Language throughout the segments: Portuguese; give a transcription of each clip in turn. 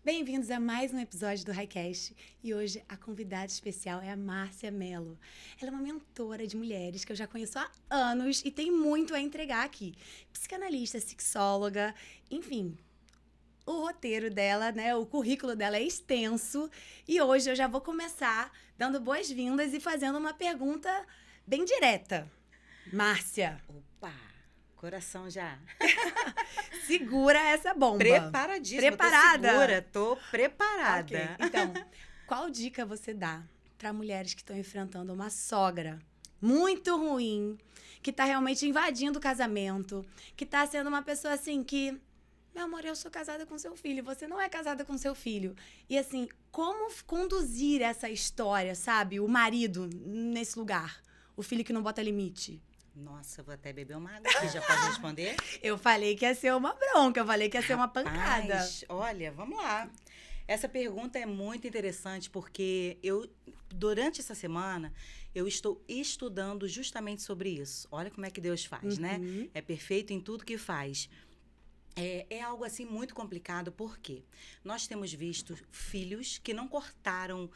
Bem-vindos a mais um episódio do HiCast e hoje a convidada especial é a Márcia Mello. Ela é uma mentora de mulheres que eu já conheço há anos e tem muito a entregar aqui. Psicanalista, sexóloga, enfim, o roteiro dela, né, o currículo dela é extenso e hoje eu já vou começar dando boas-vindas e fazendo uma pergunta bem direta. Márcia, Opa, coração já. segura essa bomba. Preparadíssima. Preparada? Tô preparada. Ok, então, qual dica você dá para mulheres que estão enfrentando uma sogra muito ruim, que tá realmente invadindo o casamento, que tá sendo uma pessoa assim que, meu amor, eu sou casada com seu filho, você não é casada com seu filho. E assim, como conduzir essa história, sabe? O marido nesse lugar, o filho que não bota limite. Nossa, vou até beber uma água aqui. Já pode responder? Eu falei que ia ser uma bronca, eu falei que ia ser uma pancada. Rapaz, olha, vamos lá. Essa pergunta é muito interessante porque durante essa semana, eu estou estudando justamente sobre isso. Olha como é que Deus faz, né? É perfeito em tudo que faz. É algo assim muito complicado, porque nós temos visto filhos que não cortaram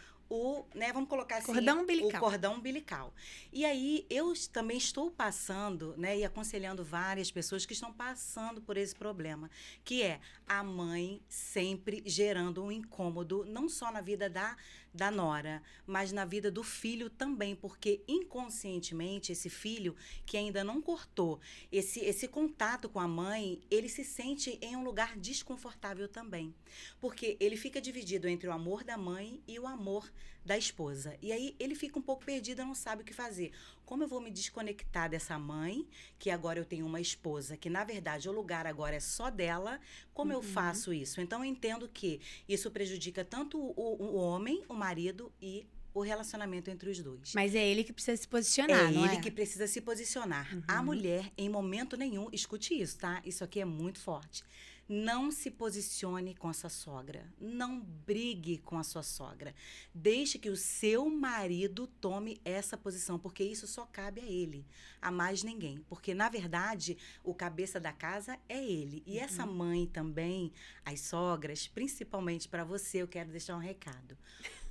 vamos colocar assim, Cordão umbilical. o cordão umbilical. E aí eu também estou passando, né, e aconselhando várias pessoas que estão passando por esse problema, que é a mãe sempre gerando um incômodo, não só na vida da nora, mas na vida do filho também, porque inconscientemente esse filho que ainda não cortou esse contato com a mãe, ele se sente em um lugar desconfortável também, porque ele fica dividido entre o amor da mãe e o amor da esposa. E aí ele fica um pouco perdido, não sabe o que fazer. Como eu vou me desconectar dessa mãe, que agora eu tenho uma esposa, que na verdade o lugar agora é só dela, como eu faço isso? Então eu entendo que isso prejudica tanto o homem, o marido e o relacionamento entre os dois. Mas é ele que precisa se posicionar, não é? É ele que precisa se posicionar. A mulher, em momento nenhum, escute isso, tá? Isso aqui é muito forte. Não se posicione com a sua sogra. Não brigue com a sua sogra. Deixe que o seu marido tome essa posição, porque isso só cabe a ele, a mais ninguém. Porque, na verdade, o cabeça da casa é ele. E essa mãe também, as sogras, principalmente para você, eu quero deixar um recado.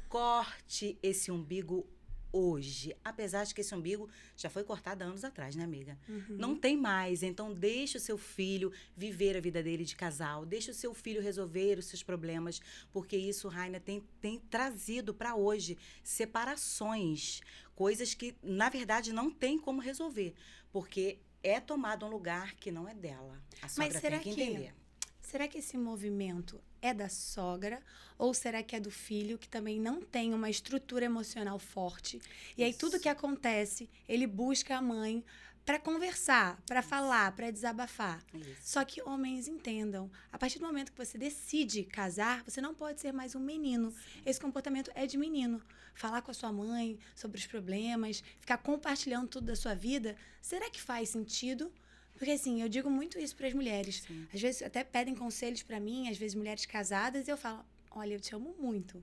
Corte esse umbigo hoje, apesar de que esse umbigo já foi cortado há anos atrás, né, amiga? Não tem mais, então deixa o seu filho viver a vida dele de casal, deixa o seu filho resolver os seus problemas, porque isso, Raina, tem trazido para hoje separações, coisas que, na verdade, não tem como resolver, porque é tomado um lugar que não é dela. A sogra tem que entender. Será que esse movimento é da sogra ou será que é do filho que também não tem uma estrutura emocional forte? E aí tudo que acontece, ele busca a mãe para conversar, para falar, para desabafar. Isso. Só que homens entendam, a partir do momento que você decide casar, você não pode ser mais um menino. Esse comportamento é de menino. Falar com a sua mãe sobre os problemas, ficar compartilhando tudo da sua vida, será que faz sentido? Porque, assim, eu digo muito isso para as mulheres. Sim. Às vezes, até pedem conselhos para mim, às vezes, mulheres casadas, e eu falo, olha, eu te amo muito,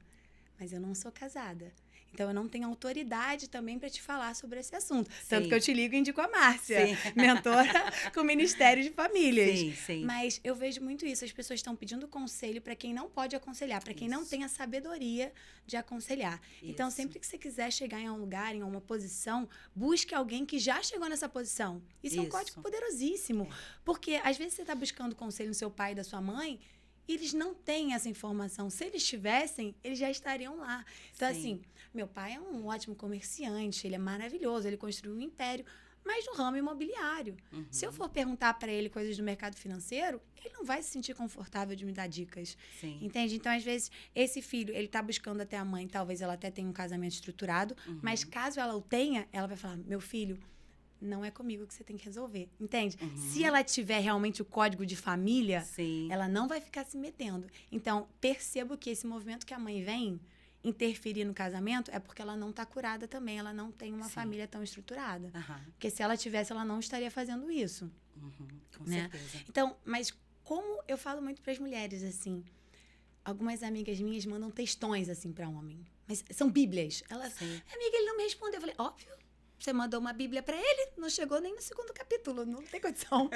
mas eu não sou casada. Então, eu não tenho autoridade também para te falar sobre esse assunto. Sim. Tanto que eu te ligo e indico a Márcia, Sim. mentora com o Ministério de Famílias. Sim, sim. Mas eu vejo muito isso. As pessoas estão pedindo conselho para quem não pode aconselhar, para quem não tem a sabedoria de aconselhar. Então, Isso. sempre que você quiser chegar em um lugar, em uma posição, busque alguém que já chegou nessa posição. Isso é um código poderosíssimo. Porque, às vezes, você está buscando conselho no seu pai e da sua mãe, e eles não têm essa informação. Se eles tivessem, eles já estariam lá. Então, Sim. assim, meu pai é um ótimo comerciante, ele é maravilhoso, ele construiu um império, mas no ramo imobiliário. Se eu for perguntar para ele coisas do mercado financeiro, ele não vai se sentir confortável de me dar dicas. Sim. Entende? Então, às vezes, esse filho, ele tá buscando até a mãe, talvez ela até tenha um casamento estruturado, mas caso ela o tenha, ela vai falar, meu filho, não é comigo que você tem que resolver, entende? Se ela tiver realmente o código de família, Sim. ela não vai ficar se metendo. Então, percebo que esse movimento que a mãe vem interferir no casamento é porque ela não está curada também, ela não tem uma família tão estruturada. Porque se ela tivesse, ela não estaria fazendo isso. Com né? certeza. Então, mas como eu falo muito para as mulheres, assim, algumas amigas minhas mandam textões, assim, para homem. Mas são bíblias. Elas, amiga, ele não me respondeu. Eu falei, óbvio. Você mandou uma Bíblia para ele, não chegou nem no 2º capítulo, não tem condição.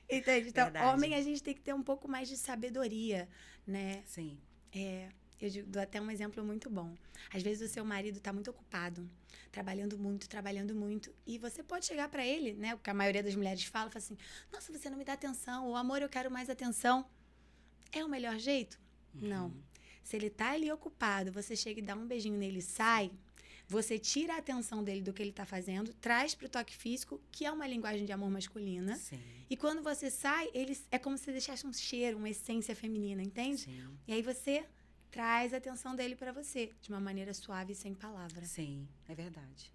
Entende? Então, Verdade. homem, a gente tem que ter um pouco mais de sabedoria, né? Sim. Dou até um exemplo muito bom. Às vezes o seu marido está muito ocupado, trabalhando muito, e você pode chegar para ele, né? O que a maioria das mulheres fala assim: nossa, você não me dá atenção, ou amor, eu quero mais atenção. É o melhor jeito? Não. Se ele tá ali ocupado, você chega e dá um beijinho nele e sai, você tira a atenção dele do que ele tá fazendo, traz pro toque físico, que é uma linguagem de amor masculina. Sim. E quando você sai, é como se você deixasse um cheiro, uma essência feminina, entende? Sim. E aí você traz a atenção dele para você, de uma maneira suave e sem palavra. Sim, é verdade.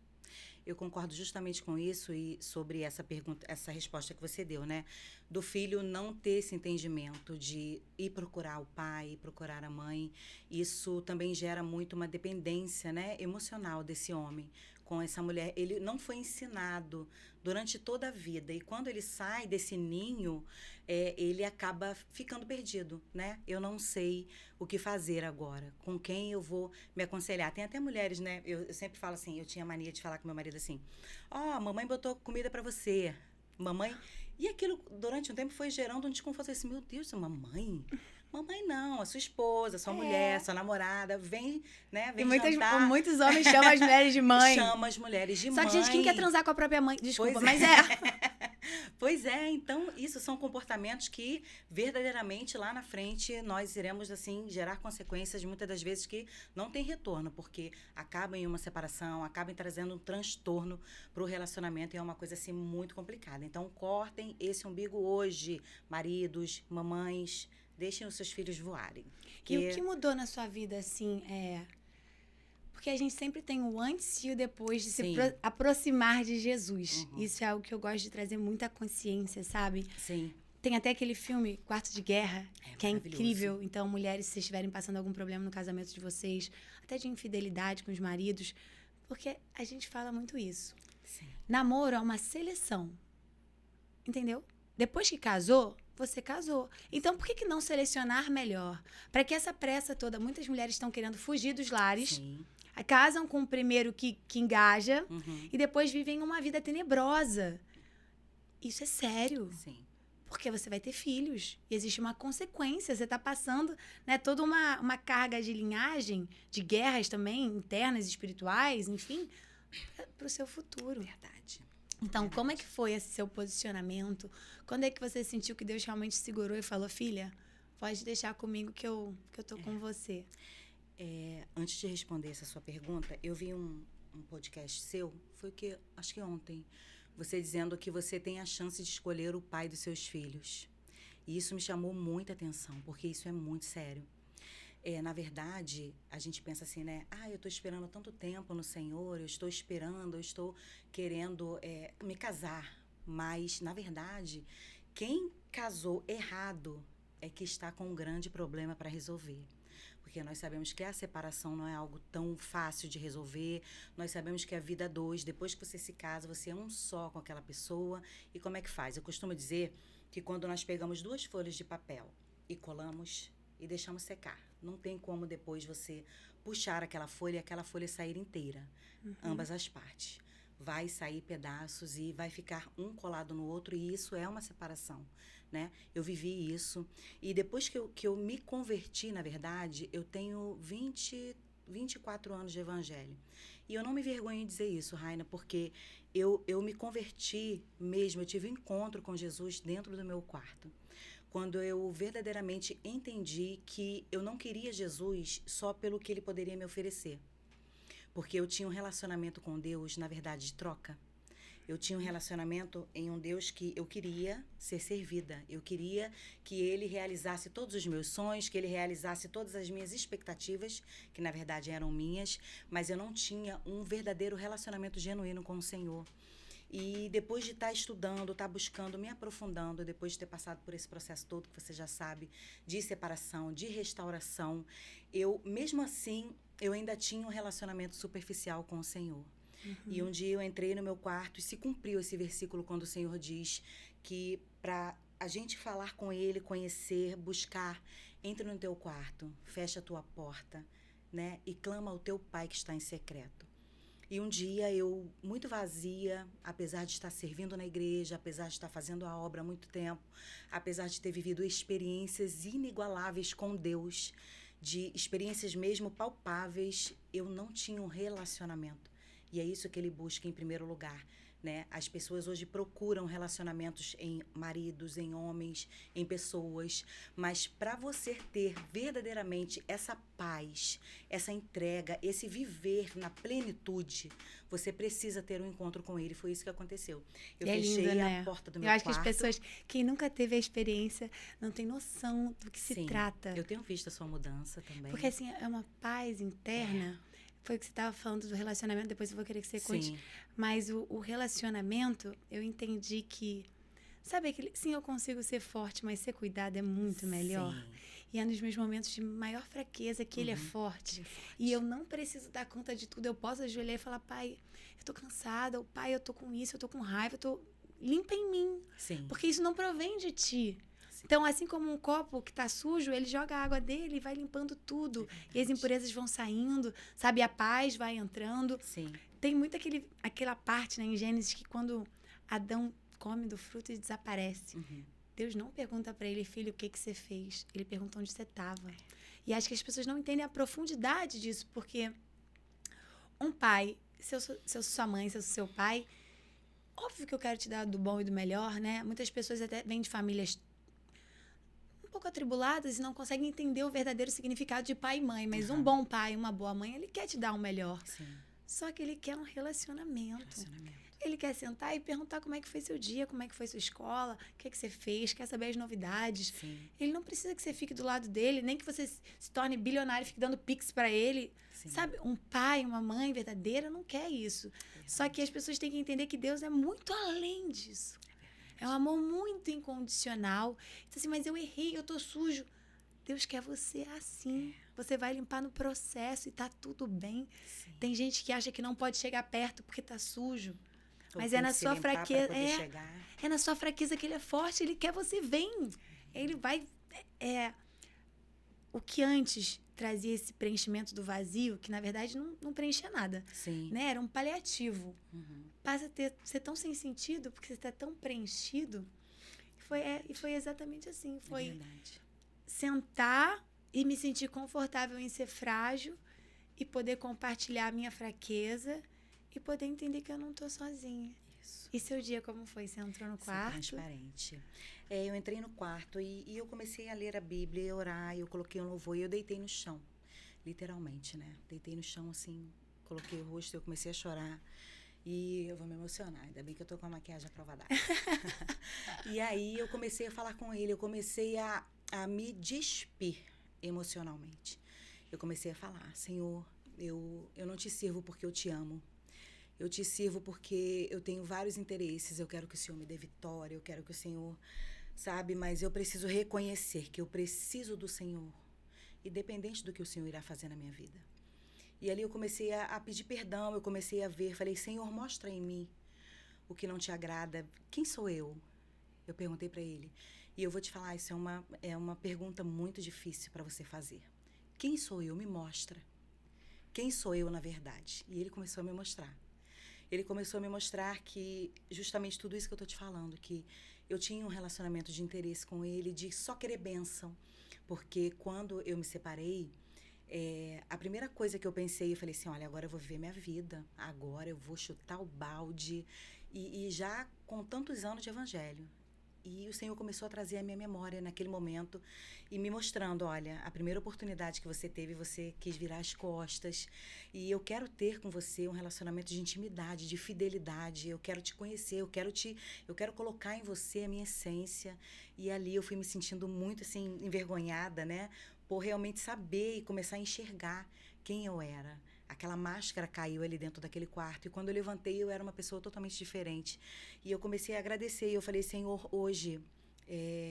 Eu concordo justamente com isso e sobre essa pergunta, essa resposta que você deu, né? Do filho não ter esse entendimento de ir procurar o pai, ir procurar a mãe. Isso também gera muito uma dependência, né, emocional desse homem com essa mulher. Ele não foi ensinado durante toda a vida. E quando ele sai desse ninho, ele acaba ficando perdido, né? Eu não sei o que fazer agora, com quem eu vou me aconselhar. Tem até mulheres, né? Eu sempre falo assim, eu tinha mania de falar com meu marido assim: ó, mamãe botou comida pra você. Mamãe... E aquilo, durante um tempo, foi gerando um desconforto. Eu falei assim, meu Deus, mamãe? Mamãe não, a sua esposa, a sua mulher, a sua namorada, vem, né? Vem jantar. Muitos homens chamam as mulheres de mãe. Chama as mulheres de mãe. Só que, gente, quem quer transar com a própria mãe? Desculpa, Pois mas Pois é, então isso são comportamentos que verdadeiramente lá na frente nós iremos assim gerar consequências muitas das vezes que não tem retorno, porque acabam em uma separação, acabam trazendo um transtorno para o relacionamento e é uma coisa assim muito complicada. Então cortem esse umbigo hoje, maridos, mamães, deixem os seus filhos voarem. E o que mudou na sua vida, assim, Porque a gente sempre tem o antes e o depois de se aproximar de Jesus. Isso é algo que eu gosto de trazer muita consciência, sabe? Sim. Tem até aquele filme, Quarto de Guerra, que é incrível. Então, mulheres, se vocês estiverem passando algum problema no casamento de vocês, até de infidelidade com os maridos, porque a gente fala muito isso. Sim. Namoro é uma seleção. Entendeu? Depois que casou, você casou. Então, por que não selecionar melhor? Para que essa pressa toda, muitas mulheres estão querendo fugir dos lares, Sim. casam com o primeiro que engaja e depois vivem uma vida tenebrosa. Isso é sério. Sim. Porque você vai ter filhos. E existe uma consequência. Você está passando, né, toda uma carga de linhagem, de guerras também, internas, espirituais, enfim, para o seu futuro. Verdade. Então, como é que foi esse seu posicionamento? Quando é que você sentiu que Deus realmente segurou e falou, filha, pode deixar comigo que eu tô com você? Antes de responder essa sua pergunta, eu vi um podcast seu, acho que ontem, você dizendo que você tem a chance de escolher o pai dos seus filhos. E isso me chamou muita atenção, porque isso é muito sério. Na verdade, a gente pensa assim, né? Eu estou esperando tanto tempo no Senhor, eu estou esperando, eu estou querendo me casar. Mas, na verdade, quem casou errado é que está com um grande problema para resolver. Porque nós sabemos que a separação não é algo tão fácil de resolver. Nós sabemos que a vida a dois, depois que você se casa, você é um só com aquela pessoa. E como é que faz? Eu costumo dizer que quando nós pegamos 2 folhas de papel e colamos e deixamos secar, não tem como depois você puxar aquela folha e aquela folha sair inteira, ambas as partes. Vai sair pedaços e vai ficar um colado no outro e isso é uma separação, né? Eu vivi isso e depois que eu me converti, na verdade, eu tenho 24 anos de evangelho. E eu não me vergonho em dizer isso, Raina, porque eu me converti mesmo, eu tive um encontro com Jesus dentro do meu quarto. Quando eu verdadeiramente entendi que eu não queria Jesus só pelo que ele poderia me oferecer. Porque eu tinha um relacionamento com Deus, na verdade, de troca. Eu tinha um relacionamento em um Deus que eu queria ser servida. Eu queria que ele realizasse todos os meus sonhos, que ele realizasse todas as minhas expectativas, que na verdade eram minhas, mas eu não tinha um verdadeiro relacionamento genuíno com o Senhor. E depois de estar estudando, estar buscando, me aprofundando, depois de ter passado por esse processo todo que você já sabe, de separação, de restauração, mesmo assim, eu ainda tinha um relacionamento superficial com o Senhor. E um dia eu entrei no meu quarto e se cumpriu esse versículo quando o Senhor diz que para a gente falar com Ele, conhecer, buscar, entra no teu quarto, fecha a tua porta, né? E clama ao teu Pai que está em secreto. E um dia eu, muito vazia, apesar de estar servindo na igreja, apesar de estar fazendo a obra há muito tempo, apesar de ter vivido experiências inigualáveis com Deus, de experiências mesmo palpáveis, eu não tinha um relacionamento. E é isso que ele busca em primeiro lugar, né? As pessoas hoje procuram relacionamentos em maridos, em homens, em pessoas, mas para você ter verdadeiramente essa paz, essa entrega, esse viver na plenitude, você precisa ter um encontro com ele. Foi isso que aconteceu. Eu fechei lindo, né? a porta do meu Eu acho quarto. que as pessoas, quem nunca teve a experiência, não tem noção do que se Sim, trata. eu tenho visto a sua mudança também. Porque, assim, é uma paz interna. Foi o que você estava falando do relacionamento, depois eu vou querer que você conte. Sim. Mas o relacionamento, eu entendi que... Sabe, aquele, sim, eu consigo ser forte, mas ser cuidado é muito melhor. Sim. E é nos meus momentos de maior fraqueza que ele é forte. Ele é forte. E eu não preciso dar conta de tudo. Eu posso ajoelhar e falar, pai, eu tô cansada. Ou, pai, eu tô com isso, eu tô com raiva. Eu tô... Limpa em mim. Sim. Porque isso não provém de ti. Sim. Então, assim como um copo que tá sujo, ele joga a água dele e vai limpando tudo. E as impurezas vão saindo, sabe? A paz vai entrando. Sim. Tem muito aquela parte, né, em Gênesis que quando Adão come do fruto e desaparece. Deus não pergunta para ele, filho, o que você fez? Ele pergunta onde você estava. E acho que as pessoas não entendem a profundidade disso, porque um pai, se eu sou sua mãe, se eu sou seu pai, óbvio que eu quero te dar do bom e do melhor, né? Muitas pessoas até vêm de famílias um pouco atribuladas e não conseguem entender o verdadeiro significado de pai e mãe. Mas um bom pai, uma boa mãe, ele quer te dar o melhor. Sim. Só que ele quer um relacionamento. Ele quer sentar e perguntar como é que foi seu dia, como é que foi sua escola, o que você fez, quer saber as novidades. Sim. Ele não precisa que você fique do lado dele, nem que você se torne bilionário e fique dando pix para ele. Sim. Sabe, um pai, uma mãe verdadeira não quer isso. Só que as pessoas têm que entender que Deus é muito além disso. É um amor muito incondicional. Então, assim, mas eu errei, eu tô sujo. Deus quer você assim. Você vai limpar no processo e tá tudo bem. Sim. Tem gente que acha que não pode chegar perto porque tá sujo. Ou Mas tem é na que se sua limpar pra fraqueza. poder chegar. É na sua fraqueza que ele é forte. Ele quer você bem. Ele vai... O que antes trazia esse preenchimento do vazio, que na verdade não preenchia nada. Sim. Né? Era um paliativo. Passa a ser tão sem sentido, porque você está tão preenchido. E foi exatamente assim. Foi verdade. Sentar e me sentir confortável em ser frágil e poder compartilhar a minha fraqueza e poder entender que eu não estou sozinha. Isso. E seu dia como foi? Você entrou no quarto? Ser transparente. Eu entrei no quarto e eu comecei a ler a Bíblia, a orar, eu coloquei um louvor e eu deitei no chão. Literalmente, né? Deitei no chão, assim, coloquei o rosto, eu comecei a chorar. E eu vou me emocionar, ainda bem que eu tô com a maquiagem à prova d'água. E aí eu comecei a falar com ele, eu comecei a me despir emocionalmente. Eu comecei a falar, Senhor, eu não te sirvo porque eu te amo. Eu te sirvo porque eu tenho vários interesses, eu quero que o Senhor me dê vitória, eu quero que o Senhor, sabe? Mas eu preciso reconhecer que eu preciso do Senhor, independente do que o Senhor irá fazer na minha vida. E ali eu comecei a pedir perdão, eu comecei a ver, falei, Senhor, mostra em mim o que não te agrada. Quem sou eu? Eu perguntei para ele. E eu vou te falar, isso é uma pergunta muito difícil para você fazer. Quem sou eu? Me mostra. Quem sou eu, na verdade? E ele começou a me mostrar. Ele começou a me mostrar que justamente tudo isso que eu estou te falando, que eu tinha um relacionamento de interesse com ele, de só querer bênção. Porque quando eu me separei, a primeira coisa que eu pensei, eu falei assim, olha, agora eu vou viver minha vida, agora eu vou chutar o balde, e já com tantos anos de evangelho. E o Senhor começou a trazer a minha memória naquele momento e me mostrando, olha, a primeira oportunidade que você teve, você quis virar as costas. E eu quero ter com você um relacionamento de intimidade, de fidelidade. Eu quero te conhecer, eu quero colocar em você a minha essência. E ali eu fui me sentindo muito assim envergonhada, né? Por realmente saber e começar a enxergar quem eu era. Aquela máscara caiu ali dentro daquele quarto. E quando eu levantei, eu era uma pessoa totalmente diferente. E eu comecei a agradecer. E eu falei, Senhor, hoje,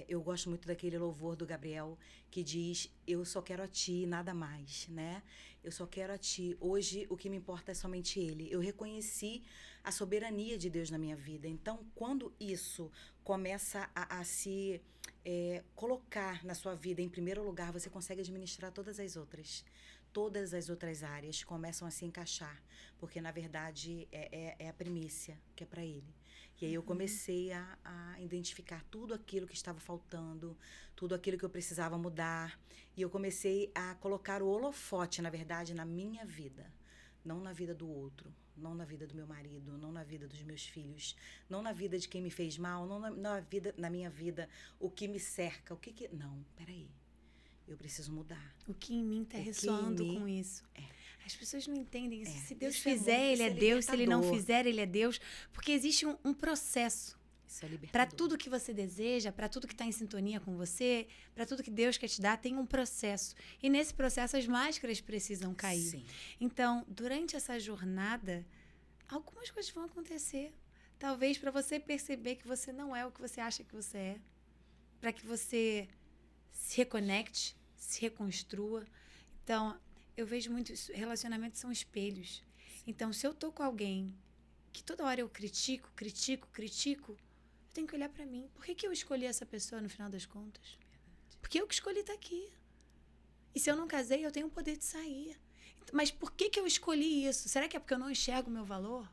eu gosto muito daquele louvor do Gabriel, que diz, eu só quero a Ti, nada mais, né? Eu só quero a Ti. Hoje, o que me importa é somente Ele. Eu reconheci a soberania de Deus na minha vida. Então, quando isso começa a se colocar na sua vida em primeiro lugar, você consegue administrar todas as outras. Todas as outras áreas começam a se encaixar, porque, na verdade, é a primícia que é para Ele. E aí eu comecei a identificar tudo aquilo que estava faltando, tudo aquilo que eu precisava mudar. E eu comecei a colocar o holofote, na verdade, na minha vida. Não na vida do outro, não na vida do meu marido, não na vida dos meus filhos, não na vida de quem me fez mal, não na minha vida, o que me cerca, o que que... Não, peraí. Eu preciso mudar. O que em mim está ressoando com isso. As pessoas não entendem isso. Se Deus Isso fizer, Ele é Deus. Se Ele não libertador. fizer, Ele é Deus. Porque existe um processo Isso é libertador. para tudo que você deseja, para tudo que está em sintonia com você, para tudo que Deus quer te dar, tem um processo. E nesse processo as máscaras precisam cair. Sim. Então, durante essa jornada, algumas coisas vão acontecer. Talvez para você perceber que você não é o que você acha que você é. Para que você se reconecte, se reconstrua. Então, eu vejo muito isso. Relacionamentos são espelhos. Então, se eu tô com alguém que toda hora eu critico, eu tenho que olhar para mim. Por que eu escolhi essa pessoa no final das contas? Porque eu que escolhi estar aqui. E se eu não casei, eu tenho o poder de sair. Mas por que eu escolhi isso? Será que é porque eu não enxergo o meu valor?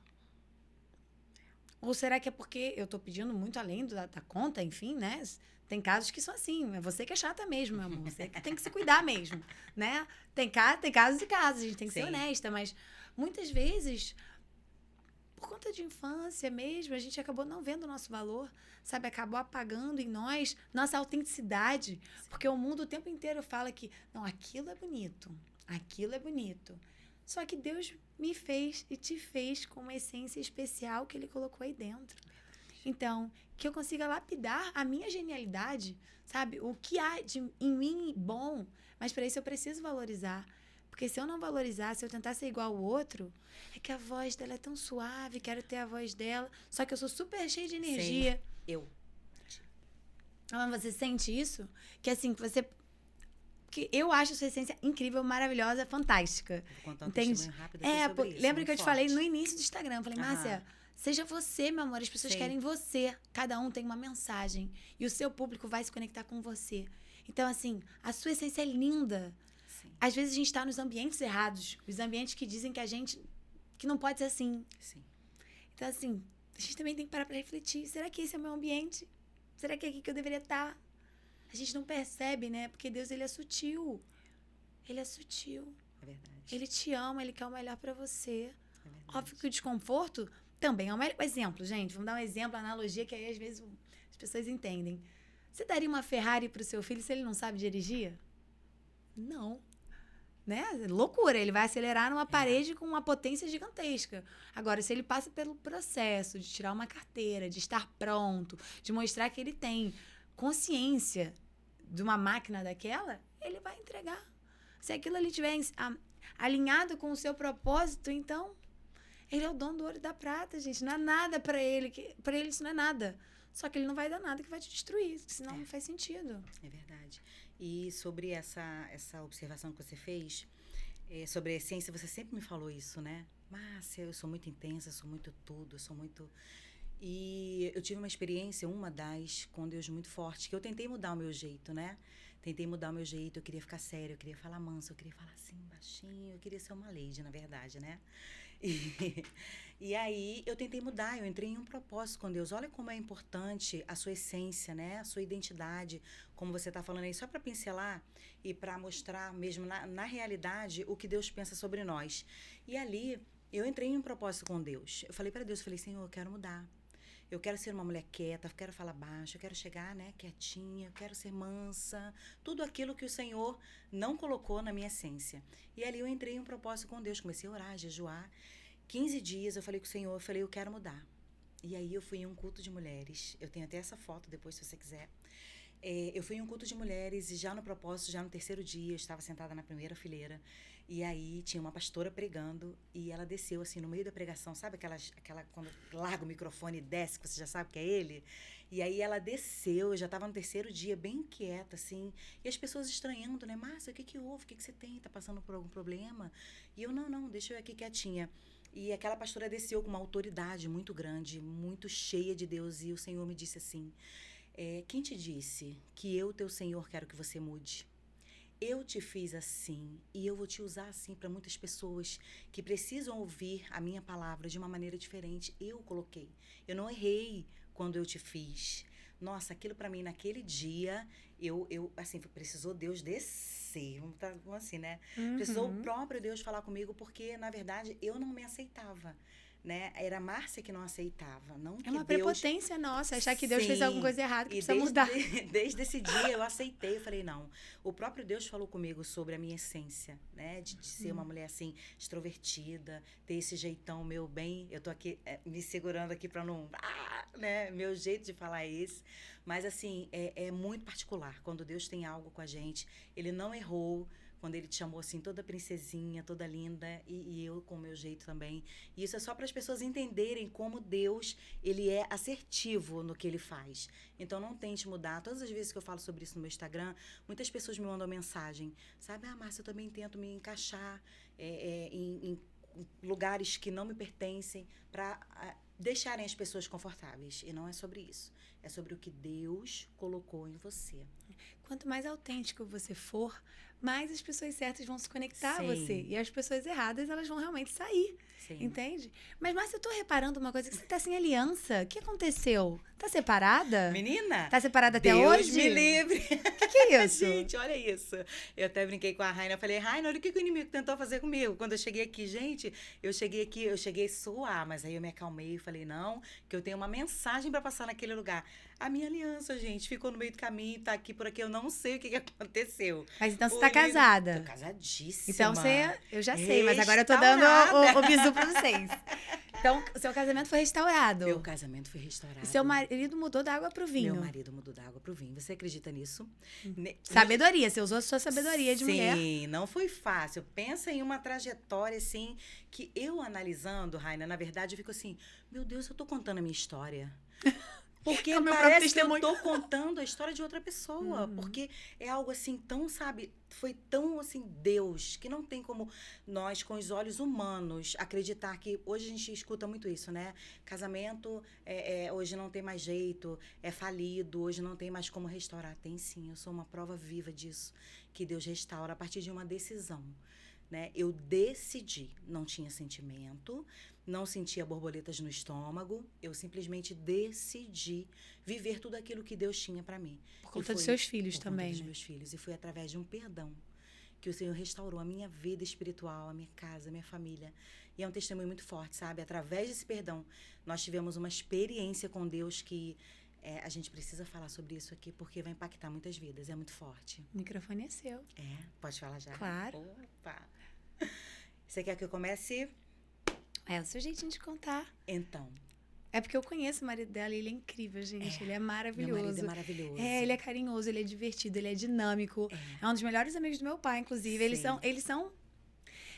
Ou será que é porque eu tô pedindo muito além da conta, enfim, né? Tem casos que são assim, é você que é chata mesmo, meu amor. Você que tem que se cuidar mesmo, né? Tem casos e casos, a gente tem que ser honesta, mas muitas vezes, por conta de infância mesmo, a gente acabou não vendo o nosso valor, sabe? Acabou apagando em nós nossa autenticidade, porque o mundo o tempo inteiro fala que, não, aquilo é bonito, aquilo é bonito. Só que Deus me fez e te fez com uma essência especial que Ele colocou aí dentro. Então, que eu consiga lapidar a minha genialidade, sabe? O que há em mim bom, mas para isso eu preciso valorizar. Porque se eu não valorizar, se eu tentar ser igual ao outro, é que a voz dela é tão suave, quero ter a voz dela, só que eu sou super cheia de energia. Sim, eu. Mas você sente isso? Que assim, que você... que eu acho a sua essência incrível, maravilhosa, fantástica. Vou contar um Entende? testemunho rápido aqui sobre isso, lembra muito que eu te forte. falei no início do Instagram? Eu falei, Márcia, seja você, meu amor. As pessoas Sim. querem você. Cada um tem uma mensagem. E o seu público vai se conectar com você. Então, assim, a sua essência é linda. Sim. Às vezes a gente está nos ambientes errados. Os ambientes que dizem que a gente... que não pode ser assim. Sim. Então, assim, a gente também tem que parar para refletir. Será que esse é o meu ambiente? Será que é aqui que eu deveria estar? A gente não percebe, né? Porque Deus, Ele é sutil. Ele é sutil. É verdade. Ele te ama, Ele quer o melhor pra você. É verdade. Óbvio que o desconforto também é o melhor. Exemplo, gente, vamos dar um exemplo, analogia, que aí às vezes as pessoas entendem. Você daria uma Ferrari pro seu filho se ele não sabe dirigir? Não. Né? Loucura, ele vai acelerar numa parede com uma potência gigantesca. Agora, se ele passa pelo processo de tirar uma carteira, de estar pronto, de mostrar que ele tem consciência de uma máquina daquela, ele vai entregar. Se aquilo ali estiver alinhado com o seu propósito, então, ele é o dono do ouro e da prata, gente. Não é nada pra ele. Pra ele isso não é nada. Só que ele não vai dar nada que vai te destruir, senão não faz sentido. É verdade. E sobre essa observação que você fez, sobre a essência, você sempre me falou isso, né? Márcia, eu sou muito intensa, eu sou muito tudo, eu sou muito... E eu tive uma experiência, com Deus muito forte, que eu tentei mudar o meu jeito, né? Tentei mudar o meu jeito, eu queria ficar séria, eu queria falar manso, eu queria falar assim, baixinho, eu queria ser uma lady, na verdade, né? E aí eu tentei mudar, eu entrei em um propósito com Deus. Olha como é importante a sua essência, né? A sua identidade, como você está falando aí, só para pincelar e para mostrar mesmo na realidade o que Deus pensa sobre nós. E ali eu entrei em um propósito com Deus. Eu falei para Deus, eu falei, Senhor, eu quero mudar. Eu quero ser uma mulher quieta, eu quero falar baixo, eu quero chegar, né, quietinha, eu quero ser mansa. Tudo aquilo que o Senhor não colocou na minha essência. E ali eu entrei em um propósito com Deus, comecei a orar, a jejuar. 15 dias eu falei com o Senhor, eu quero mudar. E aí eu fui em um culto de mulheres, eu tenho até essa foto depois, se você quiser. Eu fui em um culto de mulheres e já no propósito, já no terceiro dia, eu estava sentada na primeira fileira. E aí tinha uma pastora pregando e ela desceu assim no meio da pregação, sabe aquela quando larga o microfone e desce, que você já sabe que é ele? E aí ela desceu, eu já estava no terceiro dia, bem quieta assim, e as pessoas estranhando, né? Márcia, o que houve? O que você tem? Tá passando por algum problema? E eu, não, deixa eu ir aqui quietinha. E aquela pastora desceu com uma autoridade muito grande, muito cheia de Deus, e o Senhor me disse assim, quem te disse que eu, teu Senhor, quero que você mude? eu te fiz assim e eu vou te usar assim para muitas pessoas que precisam ouvir a minha palavra de uma maneira diferente. Eu coloquei. Eu não errei quando eu te fiz. Nossa, aquilo para mim naquele dia, eu assim, precisou Deus descer, vamos assim, né? Precisou o próprio Deus falar comigo porque na verdade eu não me aceitava. Né? Era a Márcia que não aceitava, não que É uma Deus... prepotência nossa, achar que Deus fez alguma Sim, coisa errada que e precisa mudar. desde esse dia eu aceitei, eu falei, não, o próprio Deus falou comigo sobre a minha essência, né, de ser uma mulher assim, extrovertida, ter esse jeitão meu bem, eu tô aqui me segurando aqui pra não, né, meu jeito de falar é esse, mas assim, é muito particular, quando Deus tem algo com a gente, Ele não errou, quando ele te chamou assim, toda princesinha, toda linda, e eu com o meu jeito também. E isso é só para as pessoas entenderem como Deus, ele é assertivo no que ele faz. Então, não tente mudar. Todas as vezes que eu falo sobre isso no meu Instagram, muitas pessoas me mandam mensagem, sabe? Márcia, eu também tento me encaixar em lugares que não me pertencem para deixarem as pessoas confortáveis. E não é sobre isso. É sobre o que Deus colocou em você. Quanto mais autêntico você for, mais as pessoas certas vão se conectar a Sim. você. E as pessoas erradas, elas vão realmente sair. Sim. Entende? Mas, Márcia, eu tô reparando uma coisa, que você tá sem aliança. O que aconteceu? Tá separada? Menina? Tá separada até Deus hoje? me livre. Que é isso? Gente, olha isso. Eu até brinquei com a Raina. Eu falei, Raina, olha o que o inimigo tentou fazer comigo. Quando eu cheguei aqui, gente, eu cheguei a suar. Mas aí eu me acalmei e falei, não, que eu tenho uma mensagem para passar naquele lugar. A minha aliança, gente, ficou no meio do caminho, tá aqui por aqui. Eu não sei o que aconteceu. Mas então você tá casada. Tô casadíssima. Então eu já sei, mas agora eu tô dando o bizu pra vocês. Então, o seu casamento foi restaurado. Meu casamento foi restaurado. E seu marido mudou da água pro vinho. Meu marido mudou da água pro vinho. Você acredita nisso? Sabedoria, você usou a sua sabedoria de mulher. Sim, não foi fácil. Pensa em uma trajetória, assim, que eu analisando, Raina, na verdade, eu fico assim, meu Deus, eu tô contando a minha história. Porque parece que eu tô contando a história de outra pessoa. Porque é algo assim tão, sabe, foi tão assim, Deus, que não tem como nós, com os olhos humanos, acreditar que hoje a gente escuta muito isso, né? Casamento hoje não tem mais jeito, é falido, hoje não tem mais como restaurar. Tem sim, eu sou uma prova viva disso, que Deus restaura a partir de uma decisão. Né? Eu decidi, não tinha sentimento, não sentia borboletas no estômago, eu simplesmente decidi viver tudo aquilo que Deus tinha para mim. Por conta dos seus filhos também, também, por conta dos né? meus filhos. E foi através de um perdão que o Senhor restaurou a minha vida espiritual, a minha casa, a minha família. E é um testemunho muito forte, sabe? Através desse perdão, nós tivemos uma experiência com Deus que a gente precisa falar sobre isso aqui, porque vai impactar muitas vidas. É muito forte. O microfone é seu. Pode falar já? Claro. Opa! Você quer que eu comece? É o seu jeitinho de contar. Então. É porque eu conheço o marido dela e ele é incrível, gente. Ele é maravilhoso. Meu marido é maravilhoso. Ele é carinhoso, ele é divertido, ele é dinâmico. É um dos melhores amigos do meu pai, inclusive. Eles são...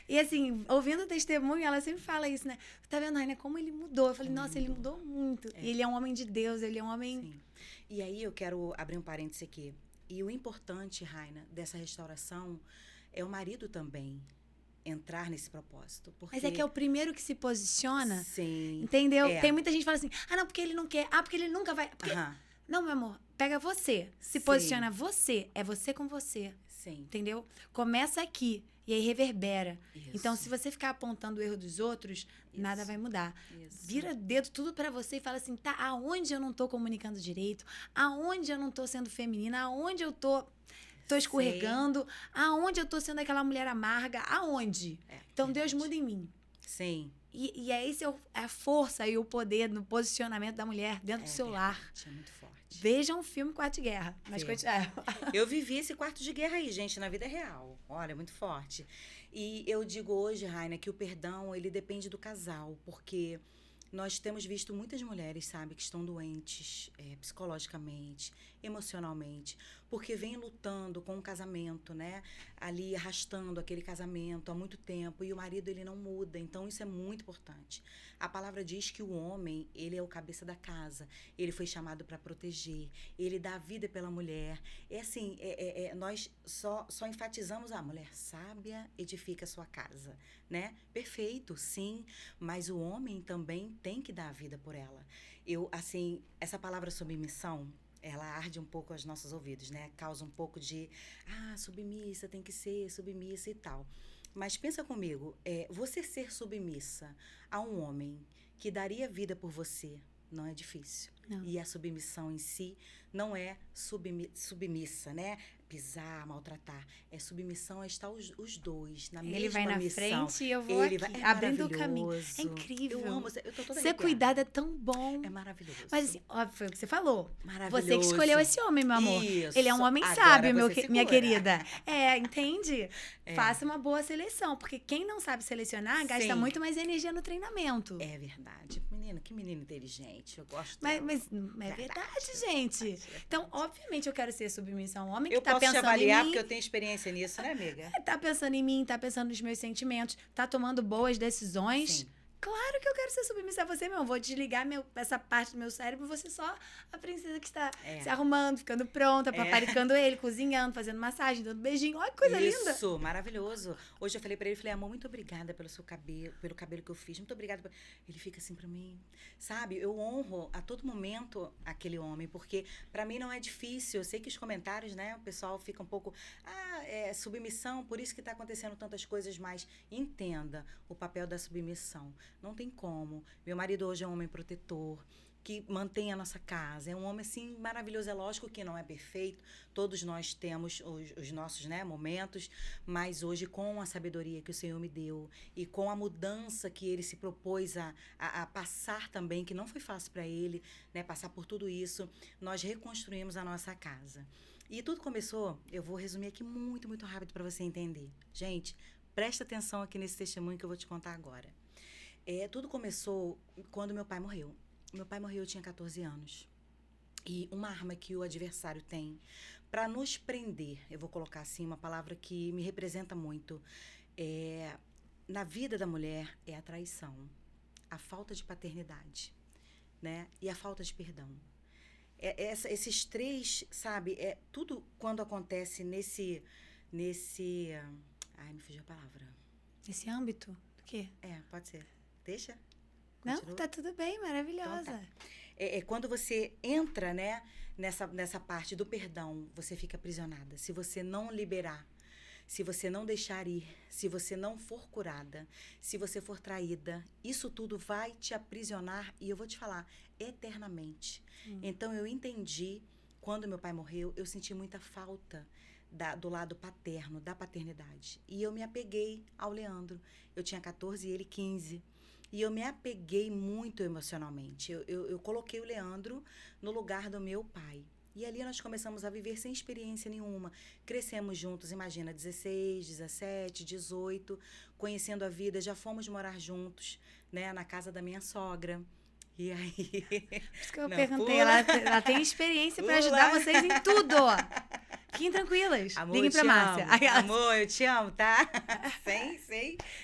E assim, ouvindo o testemunho, ela sempre fala isso, né? Tá vendo, Raina, como ele mudou? Eu falei, nossa, ele mudou muito. E ele é um homem de Deus, ele é um homem... Sim. E aí eu quero abrir um parêntese aqui. E o importante, Raina, dessa restauração é o marido também entrar nesse propósito. Porque... Mas é que é o primeiro que se posiciona. Sim. Entendeu? Tem muita gente que fala assim, não, porque ele não quer. Porque ele nunca vai. Porque... Não, meu amor, pega você. Se posiciona você. É você com você. Sim. Entendeu? Começa aqui. E aí reverbera. Isso. Então, se você ficar apontando o erro dos outros, nada vai mudar. Isso. Vira dedo tudo pra você e fala assim, tá, aonde eu não tô comunicando direito? Aonde eu não tô sendo feminina? Aonde eu tô escorregando? Aonde eu tô sendo aquela mulher amarga? Aonde? Então, Deus muda em mim. Sim. E é esse a força e o poder no posicionamento da mulher dentro do seu lar. É muito forte. Veja um filme Quarto de Guerra. Mas eu vivi esse quarto de guerra aí, gente, na vida real. Olha, é muito forte. E eu digo hoje, Raina, que o perdão, ele depende do casal, porque nós temos visto muitas mulheres, sabe, que estão doentes psicologicamente, emocionalmente, porque vêm lutando com o casamento, né? Ali arrastando aquele casamento há muito tempo e o marido, ele não muda. Então, isso é muito importante. A palavra diz que o homem, ele é o cabeça da casa. Ele foi chamado para proteger. Ele dá a vida pela mulher. É assim, nós só enfatizamos a mulher sábia edifica a sua casa, né? Perfeito, sim. Mas o homem também tem que dar a vida por ela. Essa palavra submissão, ela arde um pouco aos nossos ouvidos, né? Causa um pouco de, submissa, tem que ser submissa e tal. Mas pensa comigo, você ser submissa a um homem que daria vida por você não é difícil. Não. E a submissão em si não é submissa, né? Pisar, maltratar. É submissão a estar os dois na mesma missão. Ele vai na frente e eu vou aqui, abrindo o caminho. É incrível. Eu amo. Eu tô toda Ser cuidado é tão bom. É maravilhoso. Mas assim, óbvio, foi o que você falou. Maravilhoso. Você que escolheu esse homem, meu amor. Isso. Ele é um homem Agora sábio, você minha segura. querida. Entende? Faça uma boa seleção, porque quem não sabe selecionar gasta Sim. muito mais energia no treinamento. É verdade. Menina, que menina inteligente. Eu gosto Mas dela. é verdade, gente. Então, obviamente, eu quero ser submissa a um homem que Eu tá posso te pensando avaliar em mim. porque eu tenho experiência nisso, né, amiga? Tá pensando em mim, tá pensando nos meus sentimentos, tá tomando boas decisões. Sim. Claro que eu quero ser submissa a você, meu. Eu vou desligar essa parte do meu cérebro, você só a princesa que está se arrumando, ficando pronta, paparicando ele, cozinhando, fazendo massagem, dando beijinho. Olha que coisa linda. Isso, maravilhoso. Hoje eu falei pra ele, amor, muito obrigada pelo seu cabelo, pelo cabelo que eu fiz. Muito obrigada. Ele fica assim pra mim, sabe? Eu honro a todo momento aquele homem, porque pra mim não é difícil. Eu sei que os comentários, né, o pessoal fica um pouco, submissão, por isso que tá acontecendo tantas coisas, mas entenda o papel da submissão. Não tem como. Meu marido hoje é um homem protetor, que mantém a nossa casa. É um homem, assim, maravilhoso. É lógico que não é perfeito. Todos nós temos os nossos, né, momentos. Mas hoje, com a sabedoria que o Senhor me deu e com a mudança que ele se propôs a passar também, que não foi fácil para ele, né, passar por tudo isso, nós reconstruímos a nossa casa. E tudo começou, eu vou resumir aqui muito, muito rápido para você entender. Gente, presta atenção aqui nesse testemunho que eu vou te contar agora. Tudo começou quando meu pai morreu. Meu pai morreu, eu tinha 14 anos. E uma arma que o adversário tem para nos prender, eu vou colocar assim uma palavra que me representa muito, na vida da mulher é a traição, a falta de paternidade, né? E a falta de perdão. Esses três, sabe, tudo quando acontece nesse... Ai, me fugiu a palavra. Nesse âmbito? Do quê? Pode ser. Deixa? Não, Continua? tá tudo bem, maravilhosa. Então tá. Quando você entra, né, nessa parte do perdão, você fica aprisionada. Se você não liberar, se você não deixar ir, se você não for curada, se você for traída, isso tudo vai te aprisionar e eu vou te falar, eternamente. Então eu entendi, quando meu pai morreu, eu senti muita falta do lado paterno, da paternidade. E eu me apeguei ao Leandro. Eu tinha 14 e ele 15. E eu me apeguei muito emocionalmente. Eu coloquei o Leandro no lugar do meu pai. E ali nós começamos a viver sem experiência nenhuma. Crescemos juntos, imagina, 16, 17, 18, conhecendo a vida. Já fomos morar juntos, né, na casa da minha sogra. E aí... Por isso que eu perguntei, ela tem experiência para ajudar vocês em tudo. Fiquem tranquilas. Amor, liguem pra Márcia. Amor, eu te amo, tá?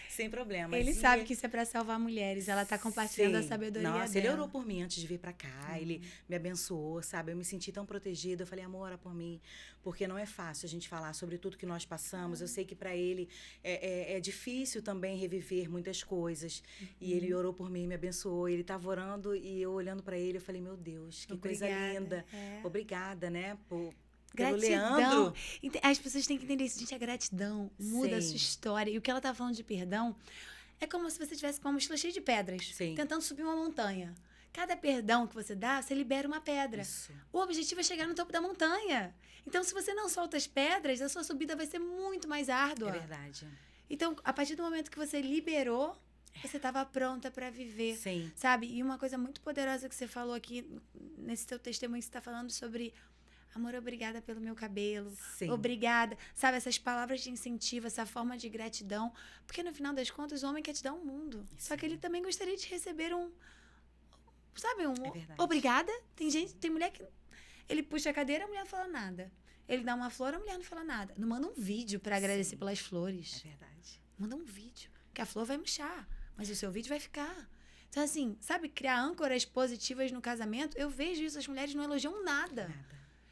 Sem problema. Ele sabe que isso é pra salvar mulheres. Ela tá compartilhando a sabedoria dela. Nossa, ele orou por mim antes de vir pra cá. Ele me abençoou, sabe? Eu me senti tão protegida. Eu falei, amor, ora por mim. Porque não é fácil a gente falar sobre tudo que nós passamos. Eu sei que pra ele é difícil também reviver muitas coisas. E ele orou por mim, me abençoou. Ele tava orando e eu olhando pra ele, eu falei, meu Deus, que coisa linda. Obrigada, né, pelo Leandro. As pessoas têm que entender isso. Gente, a gratidão muda a sua história. E o que ela tá falando de perdão é como se você tivesse com uma mochila cheia de pedras, tentando subir uma montanha. Cada perdão que você dá, você libera uma pedra. Isso. O objetivo é chegar no topo da montanha. Então, se você não solta as pedras, a sua subida vai ser muito mais árdua. É verdade. Então, a partir do momento que você liberou, você estava pronta para viver. Sim. Sabe? E uma coisa muito poderosa que você falou aqui, nesse teu testemunho, você está falando sobre... Amor, obrigada pelo meu cabelo. Sim. Obrigada. Sabe, essas palavras de incentivo, essa forma de gratidão. Porque, no final das contas, o homem quer te dar um mundo. Isso. Só que ele também gostaria de receber sabe, verdade. obrigada. Tem mulher que... Ele puxa a cadeira, a mulher não fala nada. Ele dá uma flor, a mulher não fala nada. Não manda um vídeo para agradecer pelas flores. É verdade. Manda um vídeo. Que a flor vai murchar, mas o seu vídeo vai ficar. Então, assim, sabe, criar âncoras positivas no casamento, eu vejo isso, as mulheres não elogiam nada.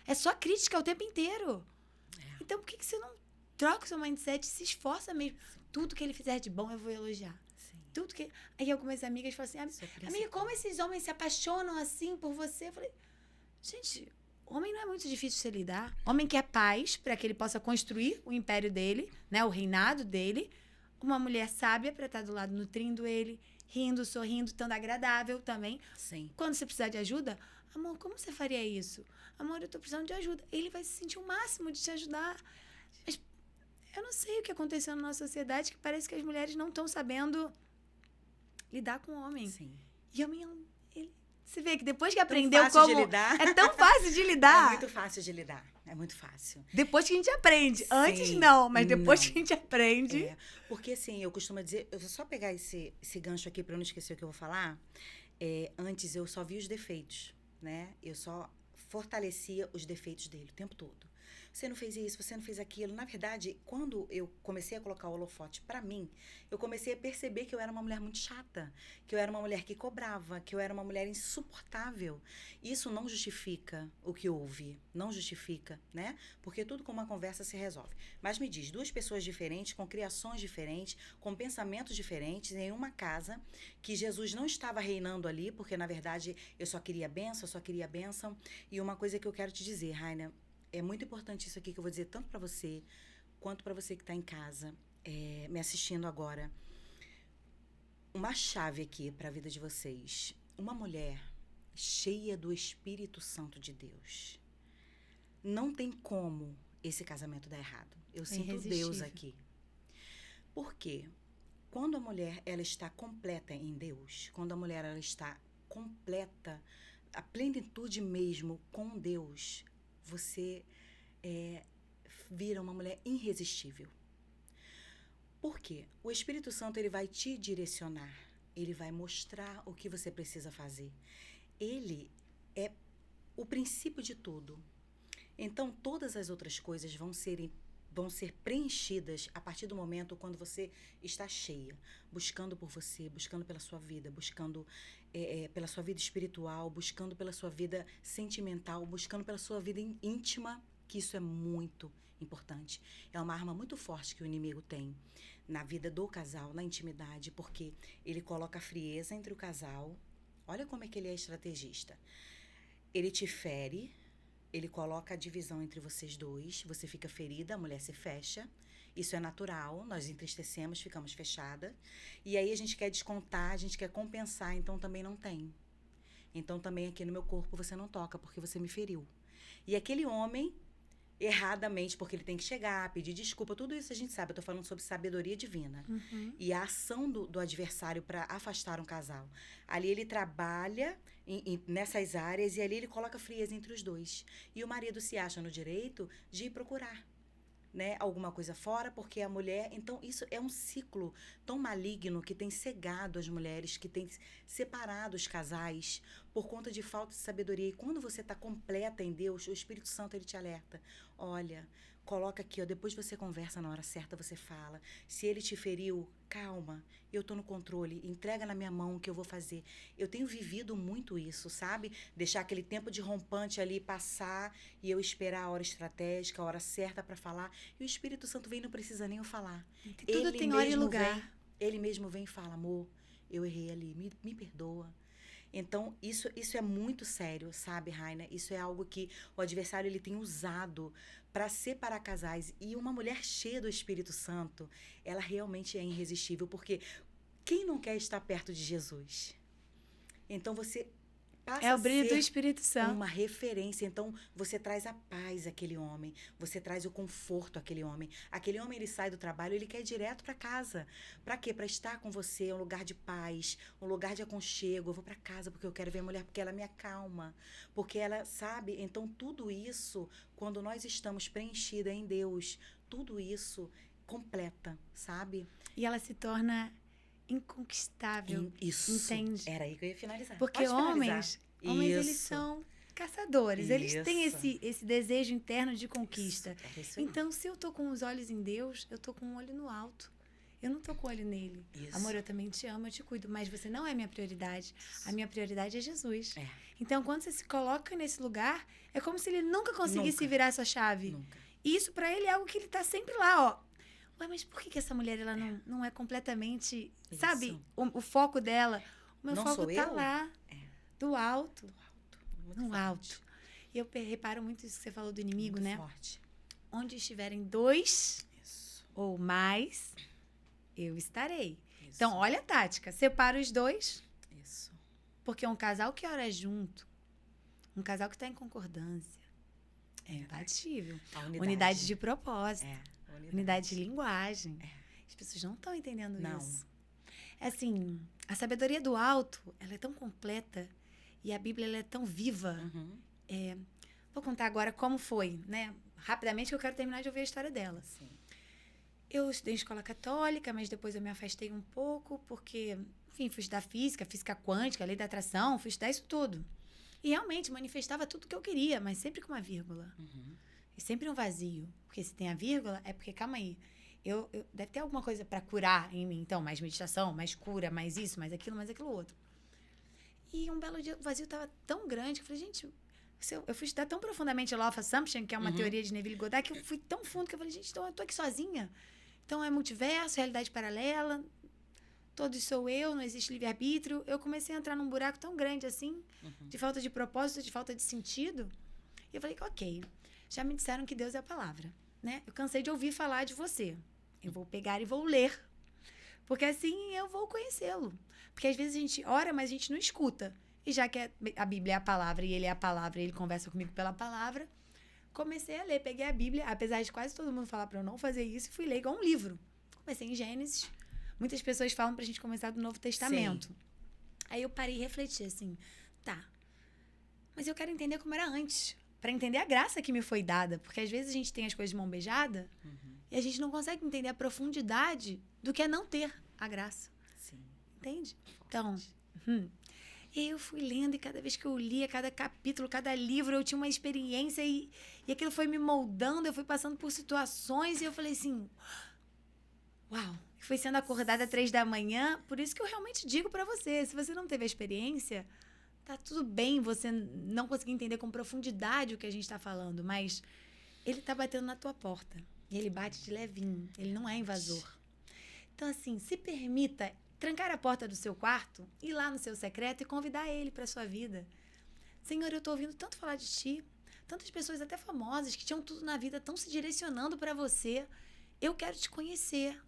É só crítica o tempo inteiro. Então, por que você não troca o seu mindset e se esforça mesmo? Tudo que ele fizer de bom, eu vou elogiar. Sim. Tudo que... Aí algumas amigas falam assim, amiga, como esses homens se apaixonam assim por você? Eu falei, gente, Homem não é muito difícil de se lidar. Homem quer paz para que ele possa construir o império dele, né? O reinado dele. Uma mulher sábia para estar do lado nutrindo ele, rindo, sorrindo, estando agradável também. Sim. Quando você precisar de ajuda, amor, como você faria isso? Amor, eu tô precisando de ajuda. Ele vai se sentir o máximo de te ajudar. Mas eu não sei o que aconteceu na nossa sociedade, que parece que as mulheres não estão sabendo lidar com o homem. Sim. E homem, você vê que depois que Tão aprendeu fácil de como... lidar. É tão fácil de lidar. É muito fácil de lidar. É muito fácil. Depois que a gente aprende. Sim, Antes não, mas depois não. que a gente aprende... É, porque assim, eu costumo dizer, eu vou só pegar esse gancho aqui para eu não esquecer o que eu vou falar. Antes eu só via os defeitos, né? Eu só fortalecia os defeitos dele o tempo todo. Você não fez isso, você não fez aquilo. Na verdade, quando eu comecei a colocar o holofote para mim, eu comecei a perceber que eu era uma mulher muito chata, que eu era uma mulher que cobrava, que eu era uma mulher insuportável. Isso não justifica o que houve, não justifica, né? Porque tudo com uma conversa se resolve. Mas me diz, duas pessoas diferentes, com criações diferentes, com pensamentos diferentes, em uma casa que Jesus não estava reinando ali, porque na verdade eu só queria bênção. E uma coisa que eu quero te dizer, Raina, é muito importante isso aqui que eu vou dizer tanto para você quanto para você que está em casa, me assistindo agora. Uma chave aqui para a vida de vocês. Uma mulher cheia do Espírito Santo de Deus. Não tem como esse casamento dar errado. Eu sinto Deus aqui. Por quê? Quando a mulher ela está completa em Deus, quando a mulher ela está completa, a plenitude mesmo com Deus, você vira uma mulher irresistível. Por quê? O Espírito Santo ele vai te direcionar, ele vai mostrar o que você precisa fazer. Ele é o princípio de tudo. Então, todas as outras coisas vão ser preenchidas a partir do momento quando você está cheia, buscando por você, buscando pela sua vida, buscando pela sua vida espiritual, buscando pela sua vida sentimental, buscando pela sua vida íntima, que isso é muito importante. É uma arma muito forte que o inimigo tem na vida do casal, na intimidade, porque ele coloca a frieza entre o casal. Olha como é que ele é estrategista. Ele te fere, ele coloca a divisão entre vocês dois, você fica ferida, a mulher se fecha. Isso é natural, nós entristecemos, ficamos fechadas. E aí a gente quer descontar, a gente quer compensar, então também não tem. Então também aqui no meu corpo você não toca, porque você me feriu. E aquele homem, erradamente, porque ele tem que chegar, pedir desculpa, tudo isso a gente sabe. Eu tô falando sobre sabedoria divina. Uhum. E a ação do adversário para afastar um casal. Ali ele trabalha nessas áreas e ali ele coloca frieza entre os dois. E o marido se acha no direito de ir procurar, né, alguma coisa fora, porque a mulher... Então, isso é um ciclo tão maligno que tem cegado as mulheres, que tem separado os casais por conta de falta de sabedoria. E quando você está completa em Deus, o Espírito Santo, ele te alerta. Olha, coloca aqui, ó, depois você conversa na hora certa, você fala. Se ele te feriu, calma, eu tô no controle, entrega na minha mão o que eu vou fazer. Eu tenho vivido muito isso, sabe? Deixar aquele tempo de rompante ali passar e eu esperar a hora estratégica, a hora certa para falar. E o Espírito Santo vem, não precisa nem eu falar. Tudo tem hora e lugar. Ele mesmo vem e fala, amor, eu errei ali, me perdoa. Então, isso é muito sério, sabe, Raina? Isso é algo que o adversário ele tem usado para separar casais. E uma mulher cheia do Espírito Santo, ela realmente é irresistível, porque quem não quer estar perto de Jesus? Então, você passa É o brilho a do ser Espírito Santo. uma referência. Então, você traz a paz àquele homem, você traz o conforto àquele homem. Aquele homem, ele sai do trabalho, ele quer ir direto para casa. Para quê? Para estar com você, um lugar de paz, um lugar de aconchego. Eu vou para casa porque eu quero ver a mulher, porque ela me acalma, porque ela sabe. Então, tudo isso, quando nós estamos preenchidas em Deus, tudo isso completa, sabe? E ela se torna inconquistável. Isso. Entende? Era aí que eu ia finalizar. Porque Pode finalizar. homens eles Isso. são caçadores. Eles têm Isso. esse desejo interno de conquista. Isso, era isso aí. Então, se eu tô com os olhos em Deus, eu tô com um olho no alto. Eu não tô com o olho nele. Isso. Amor, eu também te amo, eu te cuido, mas você não é minha prioridade. A minha prioridade é Jesus. É. Então, quando você se coloca nesse lugar, é como se ele nunca conseguisse Nunca. virar sua chave. Nunca. E isso pra ele é algo que ele tá sempre lá, ó. Ué, mas por que essa mulher ela não é completamente, Isso. sabe, o foco dela? O meu Não foco sou tá eu? lá, É. do alto, Muito no forte. alto. E eu reparo muito isso que você falou do inimigo, Muito né? forte. Onde estiverem dois Isso. ou mais, eu estarei. Isso. Então, olha a tática. Separa os dois, Isso. porque um casal que ora junto, um casal que está em concordância, é imbatível. A Unidade de propósito, É. unidade de linguagem. As pessoas não estão entendendo Não. isso. É assim, a sabedoria do alto, ela é tão completa e a Bíblia ela é tão viva. Uhum. Vou contar agora como foi, né? Rapidamente, que eu quero terminar de ouvir a história dela. Sim. Eu estudei em escola católica, mas depois eu me afastei um pouco, porque, enfim, fui estudar física, física quântica, lei da atração, fui estudar isso tudo. E realmente manifestava tudo que eu queria, mas sempre com uma vírgula. Uhum. E sempre um vazio. Porque se tem a vírgula, é porque, calma aí, deve ter alguma coisa para curar em mim. Então, mais meditação, mais cura, mais isso, mais aquilo outro. E um belo dia, o vazio estava tão grande que eu falei, gente, eu fui estudar tão profundamente Law of Assumption, que é uma teoria de Neville Goddard, que eu fui tão fundo que eu falei, gente, então eu tô aqui sozinha. Então é multiverso, realidade paralela, todos sou eu, não existe livre-arbítrio. Eu comecei a entrar num buraco tão grande assim, de falta de propósito, de falta de sentido. E eu falei, ok, já me disseram que Deus é a palavra, né? Eu cansei de ouvir falar de você. Eu vou pegar e vou ler. Porque assim eu vou conhecê-lo. Porque às vezes a gente ora, mas a gente não escuta. E já que a Bíblia é a palavra e ele é a palavra, e ele conversa comigo pela palavra, comecei a ler. Peguei a Bíblia, apesar de quase todo mundo falar para eu não fazer isso, e fui ler igual um livro. Comecei em Gênesis. Muitas pessoas falam pra gente começar do Novo Testamento. Sim. Aí eu parei e refleti assim, tá, mas eu quero entender como era antes, para entender a graça que me foi dada, porque às vezes a gente tem as coisas de mão beijada e a gente não consegue entender a profundidade do que é não ter a graça. Sim. Entende? Então, e aí eu fui lendo e cada vez que eu lia, cada capítulo, cada livro, eu tinha uma experiência e aquilo foi me moldando, eu fui passando por situações e eu falei assim, uau, fui sendo acordada às 3 da manhã, por isso que eu realmente digo pra você, se você não teve a experiência, tá tudo bem você não conseguir entender com profundidade o que a gente tá falando, mas ele tá batendo na tua porta, e ele bate de levinho, ele não é invasor. Então, assim, se permita trancar a porta do seu quarto, ir lá no seu secreto e convidar ele pra sua vida. Senhor, eu tô ouvindo tanto falar de ti, tantas pessoas até famosas que tinham tudo na vida, estão se direcionando pra você, eu quero te conhecer.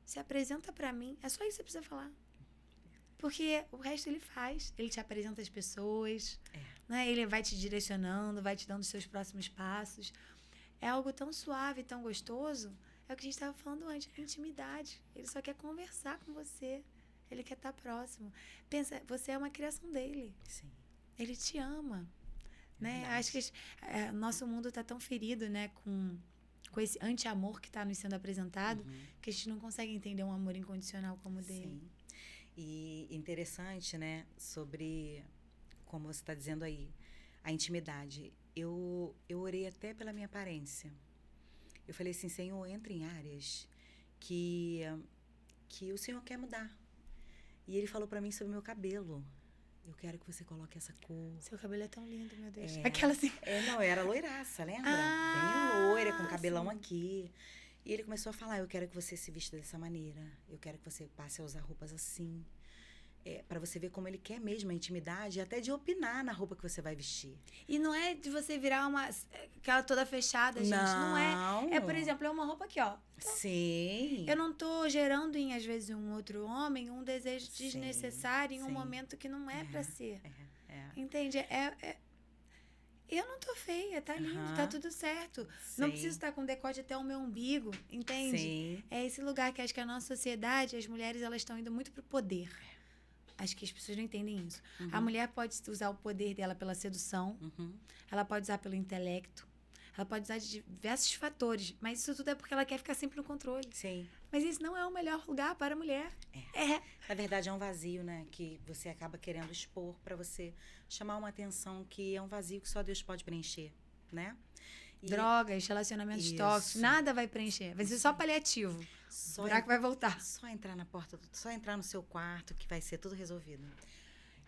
Se apresenta pra mim. É só isso que você precisa falar. Porque o resto ele faz. Ele te apresenta as pessoas. Né? Ele vai te direcionando, vai te dando os seus próximos passos. É algo tão suave, tão gostoso. É o que a gente estava falando antes. Intimidade. Ele só quer conversar com você. Ele quer estar próximo. Pensa, você é uma criação dele. Sim. Ele te ama. Né? Acho que nosso mundo está tão ferido, né, com esse anti-amor que está nos sendo apresentado, que a gente não consegue entender um amor incondicional como o dele. Sim. E interessante, né, sobre, como você está dizendo aí, a intimidade. Eu orei até pela minha aparência. Eu falei assim, Senhor, entra em áreas que o Senhor quer mudar. E Ele falou para mim sobre o meu cabelo. Eu quero que você coloque essa cor. Seu cabelo é tão lindo, meu Deus. Aquela assim. Não, eu era loiraça, lembra? Bem loira, com cabelão aqui. E ele começou a falar, eu quero que você se vista dessa maneira. Eu quero que você passe a usar roupas assim. Para você ver como ele quer mesmo a intimidade, até de opinar na roupa que você vai vestir. E não é de você virar aquela toda fechada, gente. Não é. É, por exemplo, é uma roupa aqui, ó. Então, sim. Eu não tô gerando em, às vezes, um outro homem um desejo desnecessário em um momento que não é pra ser. Entende? Eu não tô feia, tá lindo, tá tudo certo. Sim. Não preciso estar com decote até o meu umbigo, entende? Sim. É esse lugar que acho que a nossa sociedade, as mulheres, elas estão indo muito pro poder. Acho que as pessoas não entendem isso. A mulher pode usar o poder dela pela sedução, ela pode usar pelo intelecto, ela pode usar de diversos fatores, mas isso tudo é porque ela quer ficar sempre no controle. Sim. Mas isso não é o melhor lugar para a mulher. Na verdade, é um vazio, né? Que você acaba querendo expor para você chamar uma atenção que é um vazio que só Deus pode preencher, né? Drogas, relacionamentos tóxicos, nada vai preencher. Vai ser só paliativo. O buraco vai voltar. Só entrar na porta, só entrar no seu quarto que vai ser tudo resolvido.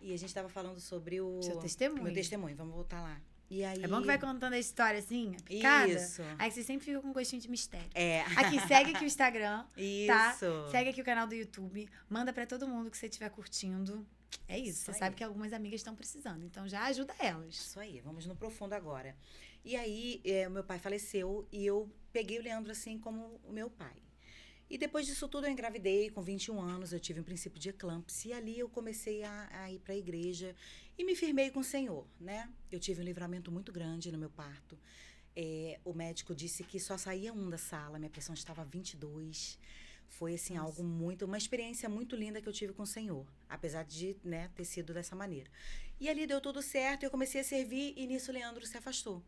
E a gente estava falando sobre o... Seu testemunho. Meu testemunho, vamos voltar lá. E aí... É bom que vai contando a história assim, a picada. Isso. Aí você sempre fica com um gostinho de mistério. É. Aqui, segue aqui o Instagram, tá? Isso. Segue aqui o canal do YouTube. Manda pra todo mundo que você estiver curtindo. É isso. Isso Você aí. sabe que algumas amigas estão precisando. Então, já ajuda elas. Isso aí, vamos no profundo agora. E aí, o meu pai faleceu e eu peguei o Leandro assim como o meu pai. E depois disso tudo eu engravidei, com 21 anos, eu tive um princípio de eclâmpsia. E ali eu comecei a ir para a igreja e me firmei com o Senhor, né? Eu tive um livramento muito grande no meu parto. O médico disse que só saía um da sala, minha pressão estava 22. Foi, assim, algo muito... Uma experiência muito linda que eu tive com o Senhor, apesar de, né, ter sido dessa maneira. E ali deu tudo certo, eu comecei a servir e nisso o Leandro se afastou.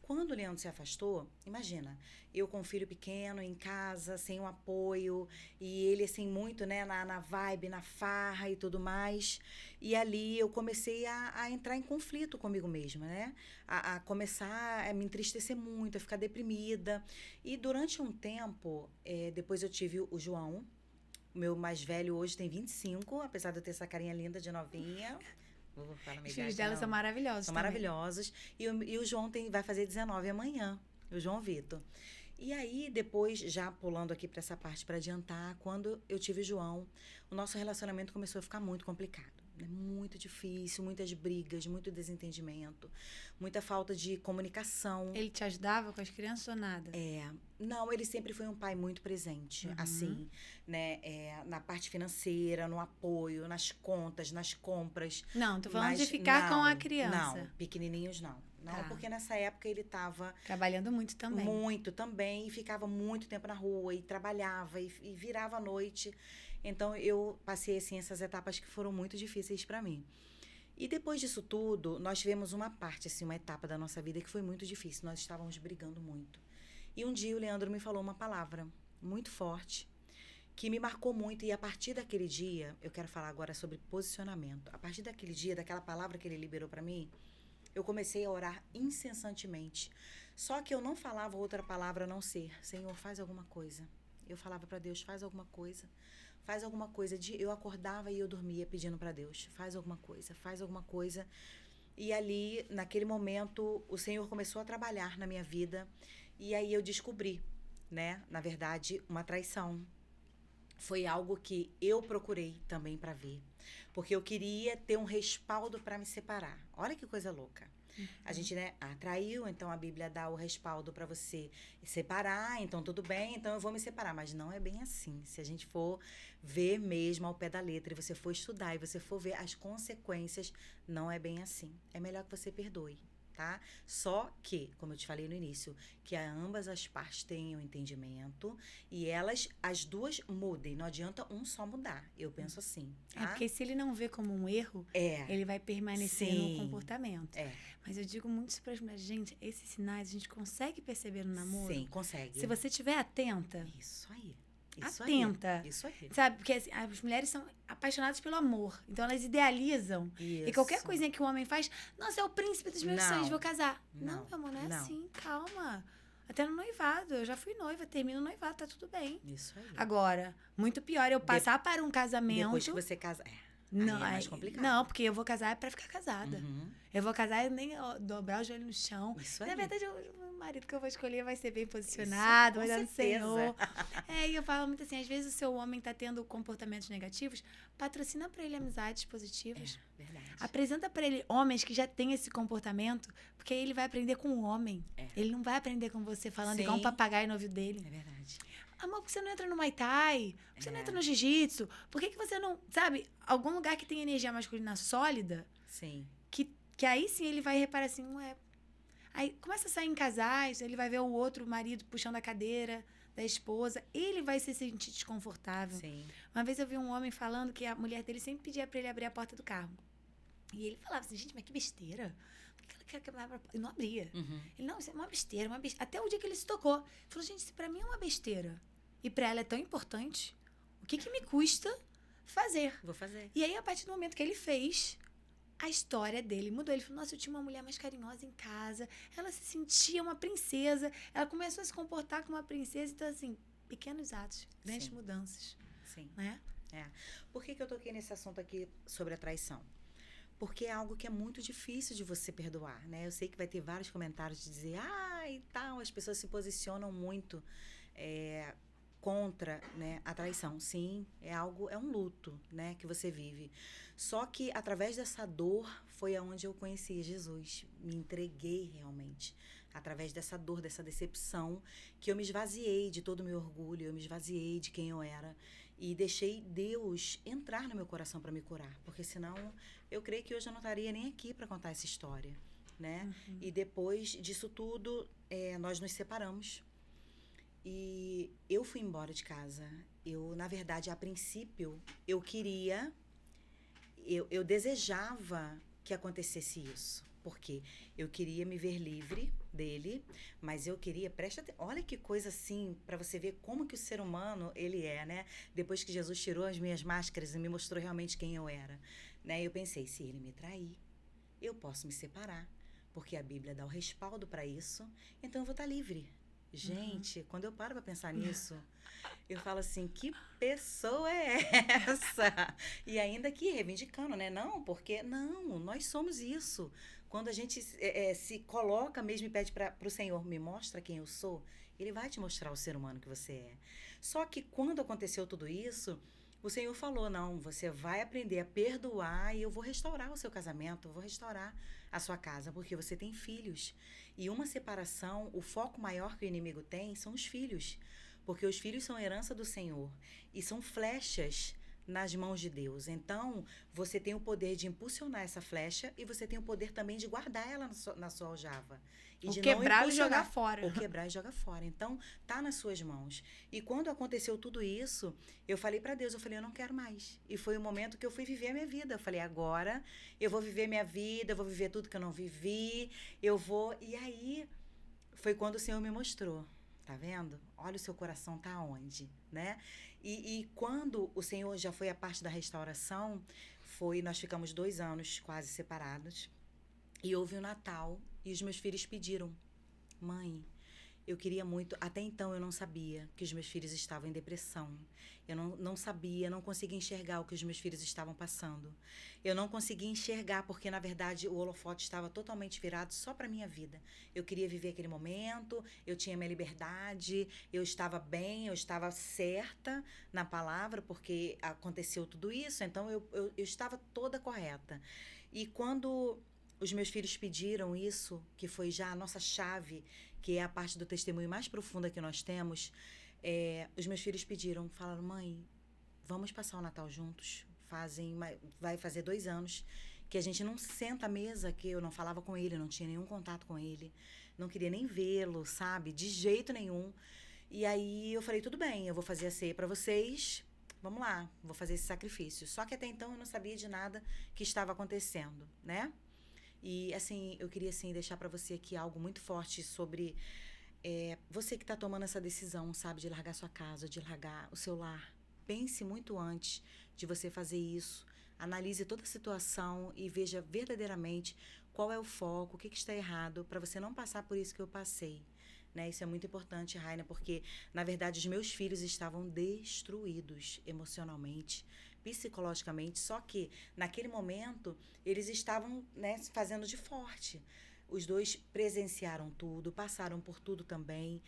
Quando o Leandro se afastou, imagina, eu com um filho pequeno, em casa, sem o apoio, e ele, assim, muito, né, na vibe, na farra e tudo mais. E ali eu comecei a entrar em conflito comigo mesma, né? A começar a me entristecer muito, a ficar deprimida. E durante um tempo, depois eu tive o João, o meu mais velho hoje tem 25, apesar de eu ter essa carinha linda de novinha. Vou falar Os filhos dela são maravilhosos São também. maravilhosos. E o João vai fazer 19 amanhã, o João Vitor. E aí, depois, já pulando aqui para essa parte para adiantar, quando eu tive o João, o nosso relacionamento começou a ficar muito complicado. Né? Muito difícil, muitas brigas, muito desentendimento, muita falta de comunicação. Ele te ajudava com as crianças ou nada? Não, ele sempre foi um pai muito presente, assim, né? Na parte financeira, no apoio, nas contas, nas compras. Não, tô falando de ficar com a criança. Não, pequenininhos não. Não, Tá. porque nessa época ele estava... Trabalhando muito também. Muito também, e ficava muito tempo na rua, e trabalhava, e virava à noite. Então, eu passei, assim, essas etapas que foram muito difíceis para mim. E depois disso tudo, nós tivemos uma parte, assim, uma etapa da nossa vida que foi muito difícil. Nós estávamos brigando muito. E um dia o Leandro me falou uma palavra muito forte, que me marcou muito. E a partir daquele dia, eu quero falar agora sobre posicionamento. A partir daquele dia, daquela palavra que ele liberou para mim, eu comecei a orar incessantemente. Só que eu não falava outra palavra a não ser: Senhor, faz alguma coisa. Eu falava para Deus: faz alguma coisa. Faz alguma coisa. Eu acordava e eu dormia pedindo para Deus: faz alguma coisa, faz alguma coisa. E ali, naquele momento, o Senhor começou a trabalhar na minha vida. E aí eu descobri, né, na verdade, uma traição. Foi algo que eu procurei também para ver. Porque eu queria ter um respaldo para me separar. Olha que coisa louca. A gente, né, traiu, então a Bíblia dá o respaldo para você separar, então tudo bem, então eu vou me separar. Mas não é bem assim. Se a gente for ver mesmo ao pé da letra, e você for estudar, e você for ver as consequências, não é bem assim. É melhor que você perdoe, tá? Só que, como eu te falei no início, que ambas as partes tenham entendimento e elas, as duas, mudem. Não adianta um só mudar. Eu penso assim, tá? Porque se ele não vê como um erro, ele vai permanecer no comportamento. Mas eu digo muito isso para as mulheres. Gente, esses sinais a gente consegue perceber no namoro? Sim, consegue. Se você estiver atenta. Isso aí. Atenta. Isso aí. Sabe? Porque assim, as mulheres são apaixonadas pelo amor. Então elas idealizam. Isso. E qualquer coisinha que o homem faz, nossa, é o príncipe dos meus sonhos, vou casar. Não, meu amor, não é assim. Calma. Até no noivado. Eu já fui noiva, termino o noivado, tá tudo bem. Isso aí. Agora, muito pior eu passar para um casamento. Depois que você casa. Não, aí é mais complicado. Não, porque eu vou casar é pra ficar casada. Eu vou casar e nem dobrar o joelho no chão. Isso aí. Na verdade, o marido que eu vou escolher vai ser bem posicionado, vai dar no Senhor. E eu falo muito assim, às vezes o seu homem tá tendo comportamentos negativos, patrocina pra ele amizades positivas. Verdade. Apresenta pra ele homens que já têm esse comportamento, porque aí ele vai aprender com o homem. Ele não vai aprender com você falando igual um papagaio no ouvido dele. É verdade. Amor, por que você não entra no Muay Thai? Por que você não entra no Jiu-Jitsu? Por que você não... Sabe, algum lugar que tem energia masculina sólida... Sim. Que aí sim ele vai reparar assim, Aí começa a sair em casais, ele vai ver o outro marido puxando a cadeira da esposa, ele vai se sentir desconfortável. Sim. Uma vez eu vi um homem falando que a mulher dele sempre pedia pra ele abrir a porta do carro. E ele falava assim, gente, mas que besteira. Por que ela quer que eu abra a porta? E não abria. Ele, não, isso é uma besteira, uma besteira. Até o dia que ele se tocou. Ele falou, gente, isso pra mim é uma besteira. E pra ela é tão importante. O que me custa fazer? Vou fazer. E aí, a partir do momento que ele fez, a história dele mudou. Ele falou, nossa, eu tinha uma mulher mais carinhosa em casa. Ela se sentia uma princesa. Ela começou a se comportar como uma princesa. Então, assim, pequenos atos, grandes mudanças. Sim. Né? Por que eu toquei nesse assunto aqui sobre a traição? porque é algo que é muito difícil de você perdoar, né? Eu sei que vai ter vários comentários de dizer, e tal, as pessoas se posicionam muito contra, né, a traição. Sim, é um luto, né, que você vive. Só que através dessa dor foi aonde eu conheci Jesus, me entreguei realmente. Através dessa dor, dessa decepção, que eu me esvaziei de todo o meu orgulho, eu me esvaziei de quem eu era e deixei Deus entrar no meu coração para me curar, porque senão eu creio que hoje eu não estaria nem aqui para contar essa história, né? E depois disso tudo, nós nos separamos. E eu fui embora de casa. Eu, na verdade, a princípio, eu desejava que acontecesse isso. Porque eu queria me ver livre dele, mas eu queria, olha que coisa assim, para você ver como que o ser humano, ele é, né? Depois que Jesus tirou as minhas máscaras e me mostrou realmente quem eu era, né? Eu pensei, se ele me trair, eu posso me separar, porque a Bíblia dá o respaldo para isso, então eu vou estar livre. Gente, quando eu paro para pensar nisso, eu falo assim, que pessoa é essa? E ainda aqui reivindicando, né? Não, porque não, nós somos isso. Quando a gente se coloca mesmo e pede para o Senhor, me mostra quem eu sou, Ele vai te mostrar o ser humano que você é. Só que quando aconteceu tudo isso, o Senhor falou, não, você vai aprender a perdoar e eu vou restaurar o seu casamento, eu vou restaurar a sua casa, porque você tem filhos. E uma separação, o foco maior que o inimigo tem são os filhos. Porque os filhos são herança do Senhor e são flechas nas mãos de Deus. Então, você tem o poder de impulsionar essa flecha e você tem o poder também de guardar ela na sua aljava. E Ou de quebrar não e jogar fora. Ou quebrar e jogar fora. Então, tá nas suas mãos. E quando aconteceu tudo isso, eu falei para Deus, eu não quero mais. E foi o momento que eu fui viver a minha vida. Eu falei, agora eu vou viver minha vida, eu vou viver tudo que eu não vivi, eu vou... E aí, foi quando o Senhor me mostrou. Tá vendo? Olha, o seu coração tá onde, né? E quando o Senhor já foi a parte da restauração, nós ficamos 2 anos quase separados. E houve o Natal e os meus filhos pediram, mãe, eu queria muito, até então eu não sabia que os meus filhos estavam em depressão. Eu não sabia, não conseguia enxergar o que os meus filhos estavam passando. Eu não conseguia enxergar porque, na verdade, o holofote estava totalmente virado só para minha vida. Eu queria viver aquele momento, eu tinha minha liberdade, eu estava bem, eu estava certa na palavra, porque aconteceu tudo isso, então eu estava toda correta. E quando os meus filhos pediram isso, que foi já a nossa chave, que é a parte do testemunho mais profunda que nós temos, os meus filhos pediram, falaram, mãe, vamos passar o Natal juntos. Vai fazer 2 anos que a gente não senta à mesa, que eu não falava com ele, não tinha nenhum contato com ele, não queria nem vê-lo, sabe? De jeito nenhum. E aí eu falei, tudo bem, eu vou fazer a ceia para vocês, vamos lá, vou fazer esse sacrifício. Só que até então eu não sabia de nada que estava acontecendo, né? E, assim, eu queria, assim, deixar para você aqui algo muito forte sobre você que está tomando essa decisão, sabe, de largar sua casa, de largar o seu lar. Pense muito antes de você fazer isso. Analise toda a situação e veja verdadeiramente qual é o foco, o que está errado, para você não passar por isso que eu passei. Né? Isso é muito importante, Raina, porque, na verdade, os meus filhos estavam destruídos emocionalmente, psicologicamente, só que, naquele momento, eles estavam, né, se fazendo de forte. Os 2 presenciaram tudo, passaram por tudo também,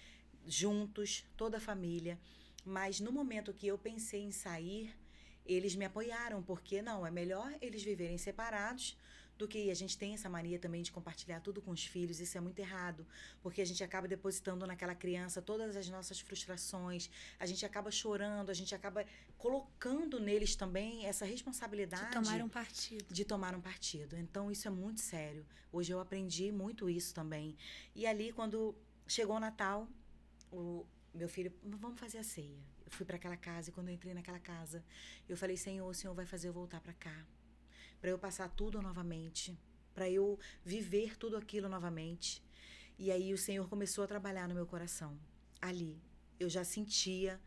juntos, toda a família. Mas, no momento que eu pensei em sair, eles me apoiaram, porque, não, é melhor eles viverem separados do que a gente tem essa mania também de compartilhar tudo com os filhos. Isso é muito errado, porque a gente acaba depositando naquela criança todas as nossas frustrações, a gente acaba chorando, a gente acaba colocando neles também essa responsabilidade de tomar um partido. Então, isso é muito sério. Hoje eu aprendi muito isso também. E ali, quando chegou o Natal, o meu filho, vamos fazer a ceia. Eu fui para aquela casa e quando eu entrei naquela casa, eu falei, Senhor, o Senhor vai fazer eu voltar para cá, para eu passar tudo novamente, para eu viver tudo aquilo novamente. E aí o Senhor começou a trabalhar no meu coração. Ali, eu já sentia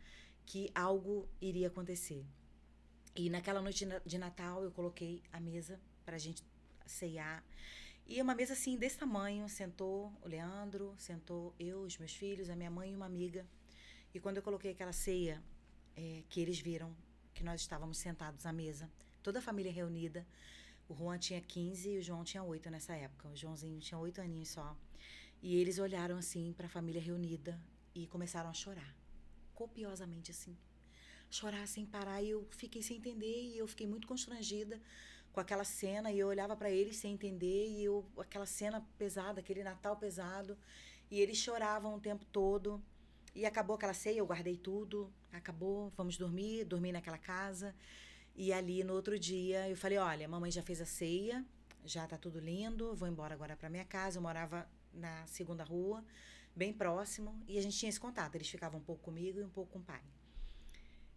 que algo iria acontecer. E naquela noite de Natal, eu coloquei a mesa para a gente ceiar. E uma mesa assim, desse tamanho, sentou o Leandro, sentou eu, os meus filhos, a minha mãe e uma amiga. E quando eu coloquei aquela ceia, que eles viram que nós estávamos sentados à mesa, toda a família reunida, O Juan tinha 15 e o João tinha 8 nessa época. O Joãozinho tinha 8 aninhos só. E eles olharam assim para a família reunida e começaram a chorar. Copiosamente assim. Chorar sem parar. E eu fiquei sem entender e eu fiquei muito constrangida com aquela cena. E eu olhava para eles sem entender e aquela cena pesada, aquele Natal pesado. E eles choravam o tempo todo. E acabou aquela ceia, eu guardei tudo. Acabou, vamos dormir. Dormi naquela casa. E ali, no outro dia, eu falei, olha, mamãe já fez a ceia, já tá tudo lindo, vou embora agora pra minha casa. Eu morava na segunda rua, bem próximo, e a gente tinha esse contato. Eles ficavam um pouco comigo e um pouco com o pai.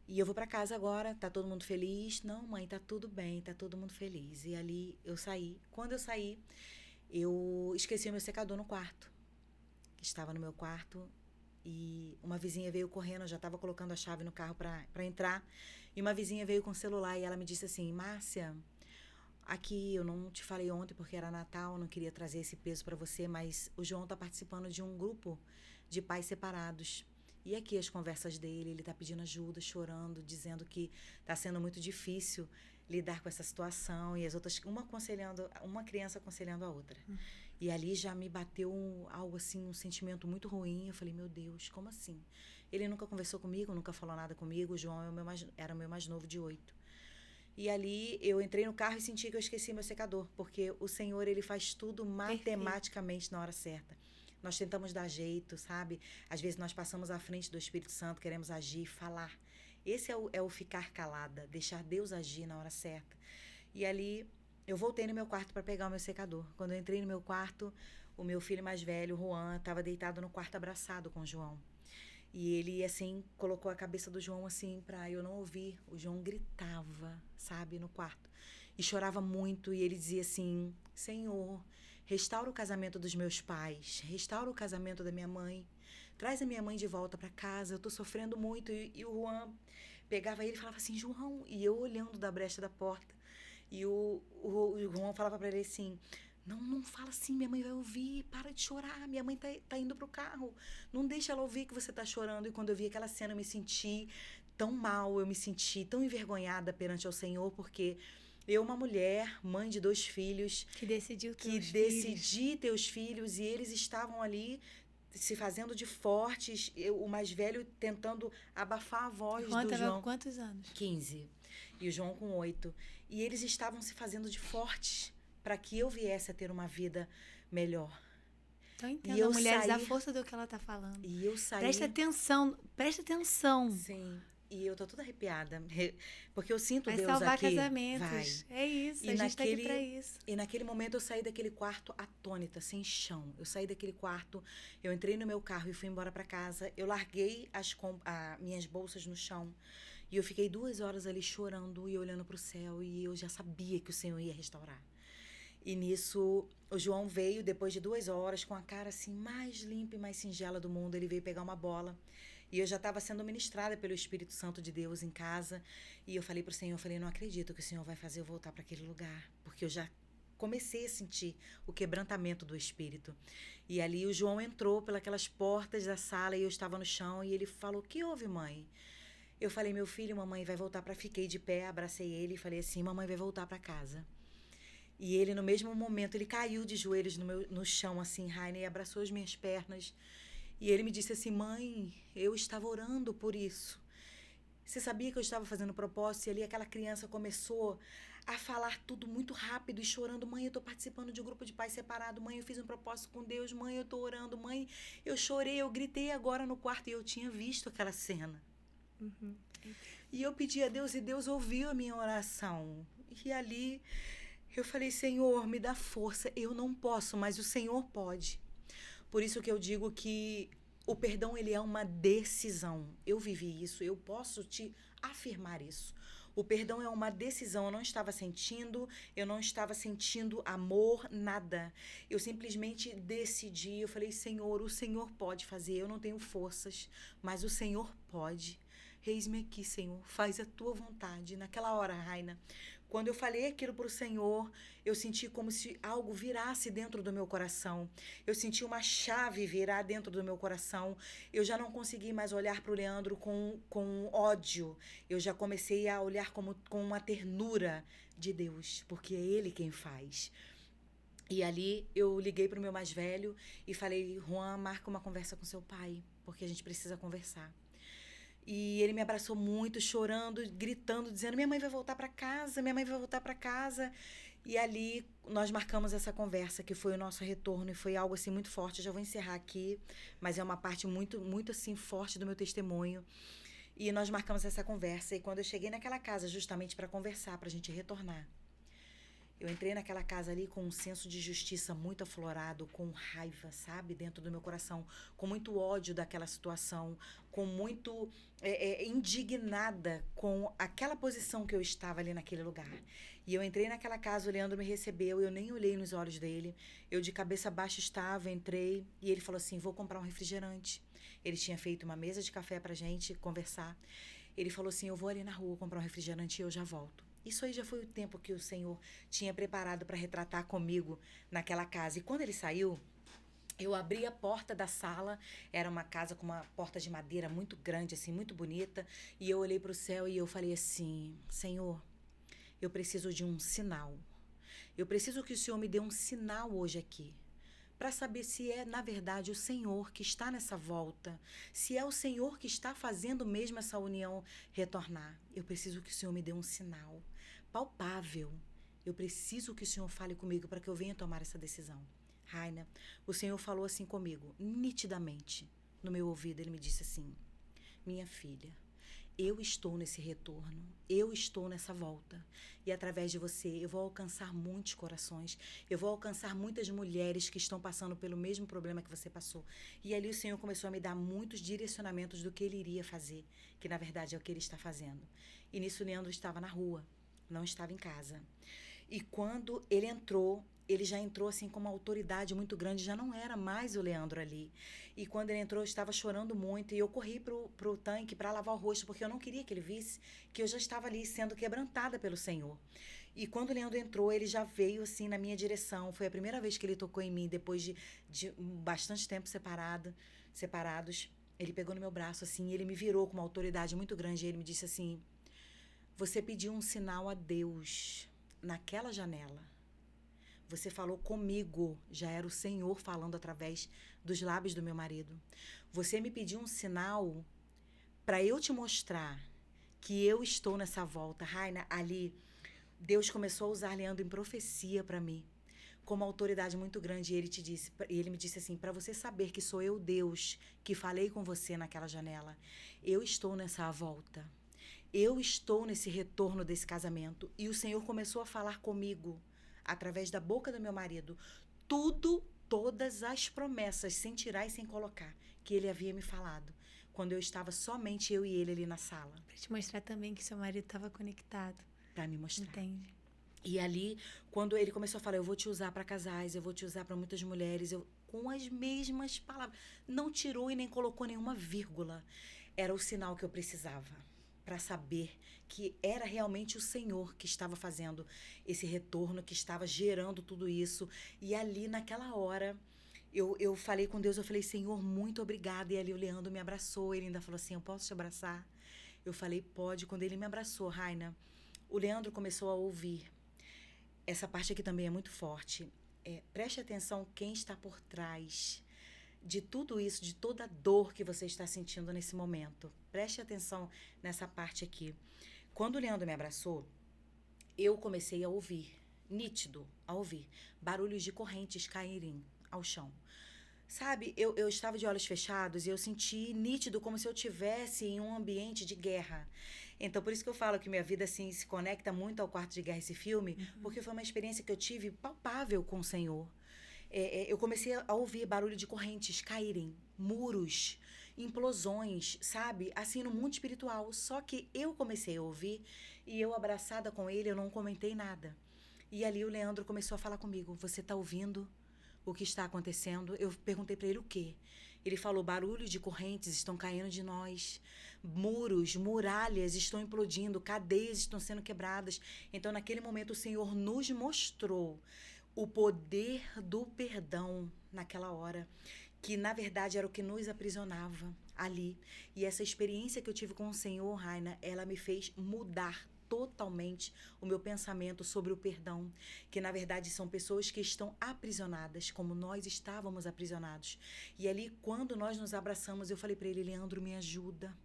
E eu vou pra casa agora, tá todo mundo feliz? Não, mãe, tá tudo bem, tá todo mundo feliz. E ali, eu saí. Quando eu saí, eu esqueci o meu secador no quarto, que estava no meu quarto. E uma vizinha veio correndo, eu já estava colocando a chave no carro para entrar. E uma vizinha veio com o celular e ela me disse assim, Márcia, aqui eu não te falei ontem porque era Natal, não queria trazer esse peso para você, mas o João está participando de um grupo de pais separados. E aqui as conversas dele, ele está pedindo ajuda, chorando, dizendo que está sendo muito difícil lidar com essa situação. E as outras, uma aconselhando, uma criança aconselhando a outra. E ali já me bateu algo assim, um sentimento muito ruim. Eu falei, meu Deus, como assim? Ele nunca conversou comigo, nunca falou nada comigo. O João era o meu mais novo de 8. E ali eu entrei no carro e senti que eu esqueci meu secador, porque o Senhor, ele faz tudo matematicamente na hora certa. Nós tentamos dar jeito, sabe? Às vezes nós passamos à frente do Espírito Santo, queremos agir, falar. Esse é o ficar calada, deixar Deus agir na hora certa. E ali eu voltei no meu quarto para pegar o meu secador. Quando eu entrei no meu quarto, o meu filho mais velho, o Juan, estava deitado no quarto abraçado com o João. E ele, assim, colocou a cabeça do João, assim, para eu não ouvir. O João gritava, sabe, no quarto. E chorava muito. E ele dizia assim, Senhor, restaura o casamento dos meus pais. Restaura o casamento da minha mãe. Traz a minha mãe de volta para casa. Eu tô sofrendo muito. E o Juan pegava ele e falava assim, João. E eu olhando da brecha da porta. E o João falava para ele assim, não fala assim, minha mãe vai ouvir, para de chorar, minha mãe tá indo pro carro, não deixa ela ouvir que você tá chorando. E quando eu vi aquela cena, eu me senti tão mal, eu me senti tão envergonhada perante ao Senhor, porque eu, uma mulher, mãe de 2 filhos, Que decidiu ter que os decidi ter os filhos, e eles estavam ali se fazendo de fortes, o mais velho tentando abafar a voz Juan do tava João. com quantos anos? 15. E o João com 8. E eles estavam se fazendo de fortes para que eu viesse a ter uma vida melhor. Então E entenda, eu mulheres, a saí- força do que ela tá falando. E eu saí... Presta atenção, presta atenção. Sim. E eu tô toda arrepiada. Porque eu sinto Vai Deus salvar aqui. casamentos. Vai. É isso, E a gente tá aqui pra isso. E naquele momento eu saí daquele quarto atônita, sem chão. Eu saí daquele quarto, eu entrei no meu carro e fui embora para casa. Eu larguei minhas bolsas no chão. E eu fiquei 2 horas ali chorando e olhando para o céu. E eu já sabia que o Senhor ia restaurar. E nisso, o João veio, depois de 2 horas, com a cara assim mais limpa e mais singela do mundo. Ele veio pegar uma bola. E eu já estava sendo ministrada pelo Espírito Santo de Deus em casa. E eu falei para o Senhor, não acredito que o Senhor vai fazer eu voltar para aquele lugar. Porque eu já comecei a sentir o quebrantamento do Espírito. E ali o João entrou pelas portas da sala e eu estava no chão. E ele falou, o que houve, mãe? Eu falei, meu filho, mamãe vai voltar para... Fiquei de pé, abracei ele e falei assim, mamãe vai voltar para casa. E ele, no mesmo momento, ele caiu de joelhos no chão, assim, Rainer, e abraçou as minhas pernas. E ele me disse assim, mãe, eu estava orando por isso. Você sabia que eu estava fazendo propósito? E ali aquela criança começou a falar tudo muito rápido e chorando. Mãe, eu estou participando de um grupo de pais separado. Mãe, eu fiz um propósito com Deus. Mãe, eu estou orando. Mãe, eu chorei, eu gritei agora no quarto e eu tinha visto aquela cena. Uhum. E eu pedi a Deus e Deus ouviu a minha oração. E ali eu falei, Senhor, me dá força. Eu não posso, mas o Senhor pode. Por isso que eu digo que o perdão, ele é uma decisão. Eu vivi isso, eu posso te afirmar isso. O perdão é uma decisão. Eu não estava sentindo amor, nada. Eu simplesmente decidi. Eu falei, Senhor, o Senhor pode fazer. Eu não tenho forças, mas o Senhor pode. Eis-me aqui, Senhor, faz a tua vontade. Naquela hora, Raina, quando eu falei aquilo para o Senhor, eu senti como se algo virasse dentro do meu coração. Eu senti uma chave virar dentro do meu coração. Eu já não consegui mais olhar para o Leandro com ódio. Eu já comecei a olhar com uma ternura de Deus, porque é Ele quem faz. E ali eu liguei para o meu mais velho e falei, Juan, marca uma conversa com seu pai, porque a gente precisa conversar. E ele me abraçou muito, chorando, gritando, dizendo, minha mãe vai voltar para casa, minha mãe vai voltar para casa. E ali nós marcamos essa conversa, que foi o nosso retorno, e foi algo assim muito forte. Eu já vou encerrar aqui, mas é uma parte muito, muito assim forte do meu testemunho. E nós marcamos essa conversa, e quando eu cheguei naquela casa justamente para conversar, para a gente retornar, eu entrei naquela casa ali com um senso de justiça muito aflorado, com raiva, sabe? Dentro do meu coração, com muito ódio daquela situação, com muito indignada com aquela posição que eu estava ali naquele lugar. E eu entrei naquela casa, o Leandro me recebeu, eu nem olhei nos olhos dele. Eu de cabeça baixa estava, entrei, e ele falou assim, vou comprar um refrigerante. Ele tinha feito uma mesa de café pra gente conversar. Ele falou assim, eu vou ali na rua comprar um refrigerante e eu já volto. Isso aí já foi o tempo que o Senhor tinha preparado para retratar comigo naquela casa. E quando ele saiu, eu abri a porta da sala, era uma casa com uma porta de madeira muito grande, assim, muito bonita, e eu olhei para o céu e eu falei assim, Senhor, eu preciso de um sinal. Eu preciso que o Senhor me dê um sinal hoje aqui, para saber se é, na verdade, o Senhor que está nessa volta, se é o Senhor que está fazendo mesmo essa união retornar. Eu preciso que o Senhor me dê um sinal palpável. Eu preciso que o Senhor fale comigo para que eu venha tomar essa decisão. Raina, o Senhor falou assim comigo, nitidamente, no meu ouvido. Ele me disse assim, minha filha, eu estou nesse retorno, eu estou nessa volta. E através de você eu vou alcançar muitos corações, eu vou alcançar muitas mulheres que estão passando pelo mesmo problema que você passou. E ali o Senhor começou a me dar muitos direcionamentos do que Ele iria fazer, que na verdade é o que Ele está fazendo. E nisso o Leandro estava na rua, não estava em casa. E quando ele entrou, ele já entrou assim com uma autoridade muito grande, já não era mais o Leandro ali. E quando ele entrou, eu estava chorando muito, e eu corri pro tanque para lavar o rosto, porque eu não queria que ele visse que eu já estava ali sendo quebrantada pelo Senhor. E quando o Leandro entrou, ele já veio assim na minha direção. Foi a primeira vez que ele tocou em mim, depois de bastante tempo separados. Ele pegou no meu braço assim, e ele me virou com uma autoridade muito grande, e ele me disse assim, você pediu um sinal a Deus naquela janela. Você falou comigo, já era o Senhor falando através dos lábios do meu marido. Você me pediu um sinal para eu te mostrar que eu estou nessa volta. Raina, ali, Deus começou a usar Leandro em profecia para mim, com uma autoridade muito grande. E ele me disse assim, para você saber que sou eu, Deus, que falei com você naquela janela. Eu estou nessa volta. Eu estou nesse retorno desse casamento. E o Senhor começou a falar comigo através da boca do meu marido, todas as promessas, sem tirar e sem colocar, que ele havia me falado, quando eu estava somente eu e ele ali na sala. Pra te mostrar também que seu marido estava conectado. Pra me mostrar. Entende? E ali, quando ele começou a falar, eu vou te usar para casais, eu vou te usar para muitas mulheres, com as mesmas palavras, não tirou e nem colocou nenhuma vírgula. Era o sinal que eu precisava para saber que era realmente o Senhor que estava fazendo esse retorno, que estava gerando tudo isso. E ali, naquela hora, eu falei com Deus, eu falei, Senhor, muito obrigada. E ali o Leandro me abraçou, ele ainda falou assim, eu posso te abraçar? Eu falei, pode. Quando ele me abraçou, Raina, o Leandro começou a ouvir. Essa parte aqui também é muito forte. Preste atenção quem está por trás de tudo isso, de toda a dor que você está sentindo nesse momento. Preste atenção nessa parte aqui. Quando o Leandro me abraçou, eu comecei a ouvir, nítido, a ouvir, barulhos de correntes caírem ao chão. Sabe, eu estava de olhos fechados e eu senti nítido como se eu estivesse em um ambiente de guerra. Então, por isso que eu falo que minha vida, assim, se conecta muito ao Quarto de Guerra, esse filme, porque foi uma experiência que eu tive palpável com o Senhor. Eu comecei a ouvir barulho de correntes caírem, muros, implosões, sabe? Assim, no mundo espiritual. Só que eu comecei a ouvir e eu, abraçada com ele, eu não comentei nada. E ali o Leandro começou a falar comigo. Você tá ouvindo o que está acontecendo? Eu perguntei para ele o quê? Ele falou, barulho de correntes estão caindo de nós. Muros, muralhas estão implodindo, cadeias estão sendo quebradas. Então, naquele momento, o Senhor nos mostrou o poder do perdão naquela hora, que na verdade era o que nos aprisionava ali. E essa experiência que eu tive com o Senhor, Raina, ela me fez mudar totalmente o meu pensamento sobre o perdão, que na verdade são pessoas que estão aprisionadas, como nós estávamos aprisionados. E ali, quando nós nos abraçamos, eu falei para ele, Leandro, me ajuda.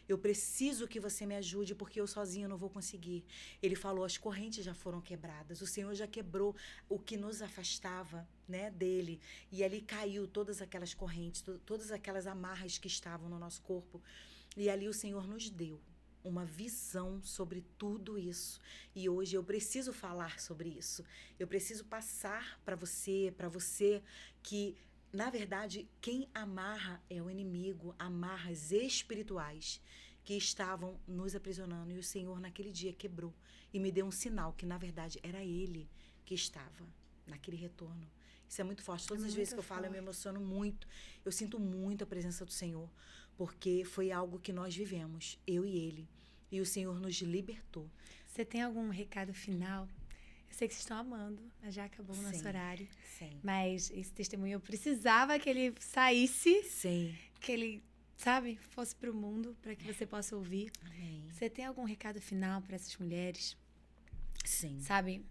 Eu preciso que você me ajude, porque eu sozinho não vou conseguir. Ele falou, as correntes já foram quebradas. O Senhor já quebrou o que nos afastava, né, dele. E ali caiu todas aquelas correntes, todas aquelas amarras que estavam no nosso corpo. E ali o Senhor nos deu uma visão sobre tudo isso. E hoje eu preciso falar sobre isso. Eu preciso passar para você que, na verdade, quem amarra é o inimigo, amarras espirituais que estavam nos aprisionando. E o Senhor, naquele dia, quebrou e me deu um sinal que, na verdade, era Ele que estava naquele retorno. Isso é muito forte. Todas as vezes que eu falo, eu me emociono muito. Eu sinto muito a presença do Senhor, porque foi algo que nós vivemos, eu e Ele. E o Senhor nos libertou. Você tem algum recado final? Eu sei que vocês estão amando, mas já acabou o nosso horário. Sim. Mas esse testemunho, eu precisava que ele saísse. Sim. Que ele, sabe, fosse para o mundo, para que você possa ouvir. Amém. Você tem algum recado final para essas mulheres? Sim. Sabe,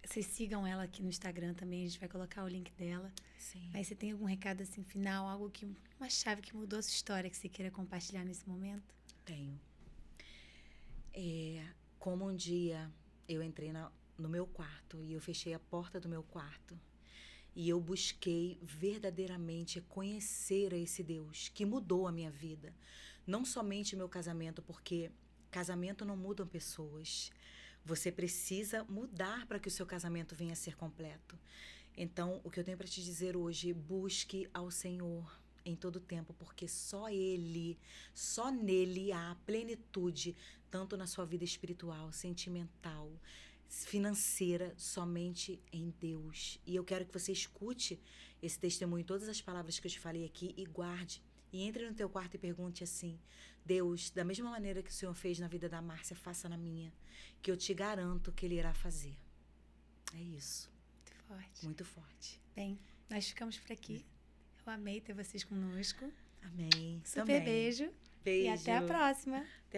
vocês sigam ela aqui no Instagram também, a gente vai colocar o link dela. Sim. Mas você tem algum recado assim final, algo que, uma chave que mudou a sua história, que você queira compartilhar nesse momento? Tenho. Como um dia eu entrei no meu quarto e eu fechei a porta do meu quarto e eu busquei verdadeiramente conhecer a esse Deus que mudou a minha vida. Não somente o meu casamento, porque casamento não mudam pessoas. Você precisa mudar para que o seu casamento venha a ser completo. Então, o que eu tenho para te dizer hoje, busque ao Senhor em todo tempo, porque só Ele, só nele há plenitude, tanto na sua vida espiritual, sentimental, financeira, somente em Deus. E eu quero que você escute esse testemunho, todas as palavras que eu te falei aqui, e guarde. E entre no teu quarto e pergunte assim, Deus, da mesma maneira que o Senhor fez na vida da Márcia, faça na minha, que eu te garanto que Ele irá fazer. É isso. Muito forte. Muito forte. Bem, nós ficamos por aqui. Eu amei ter vocês conosco. Amém. Super Também. beijo. Beijo. E até a próxima.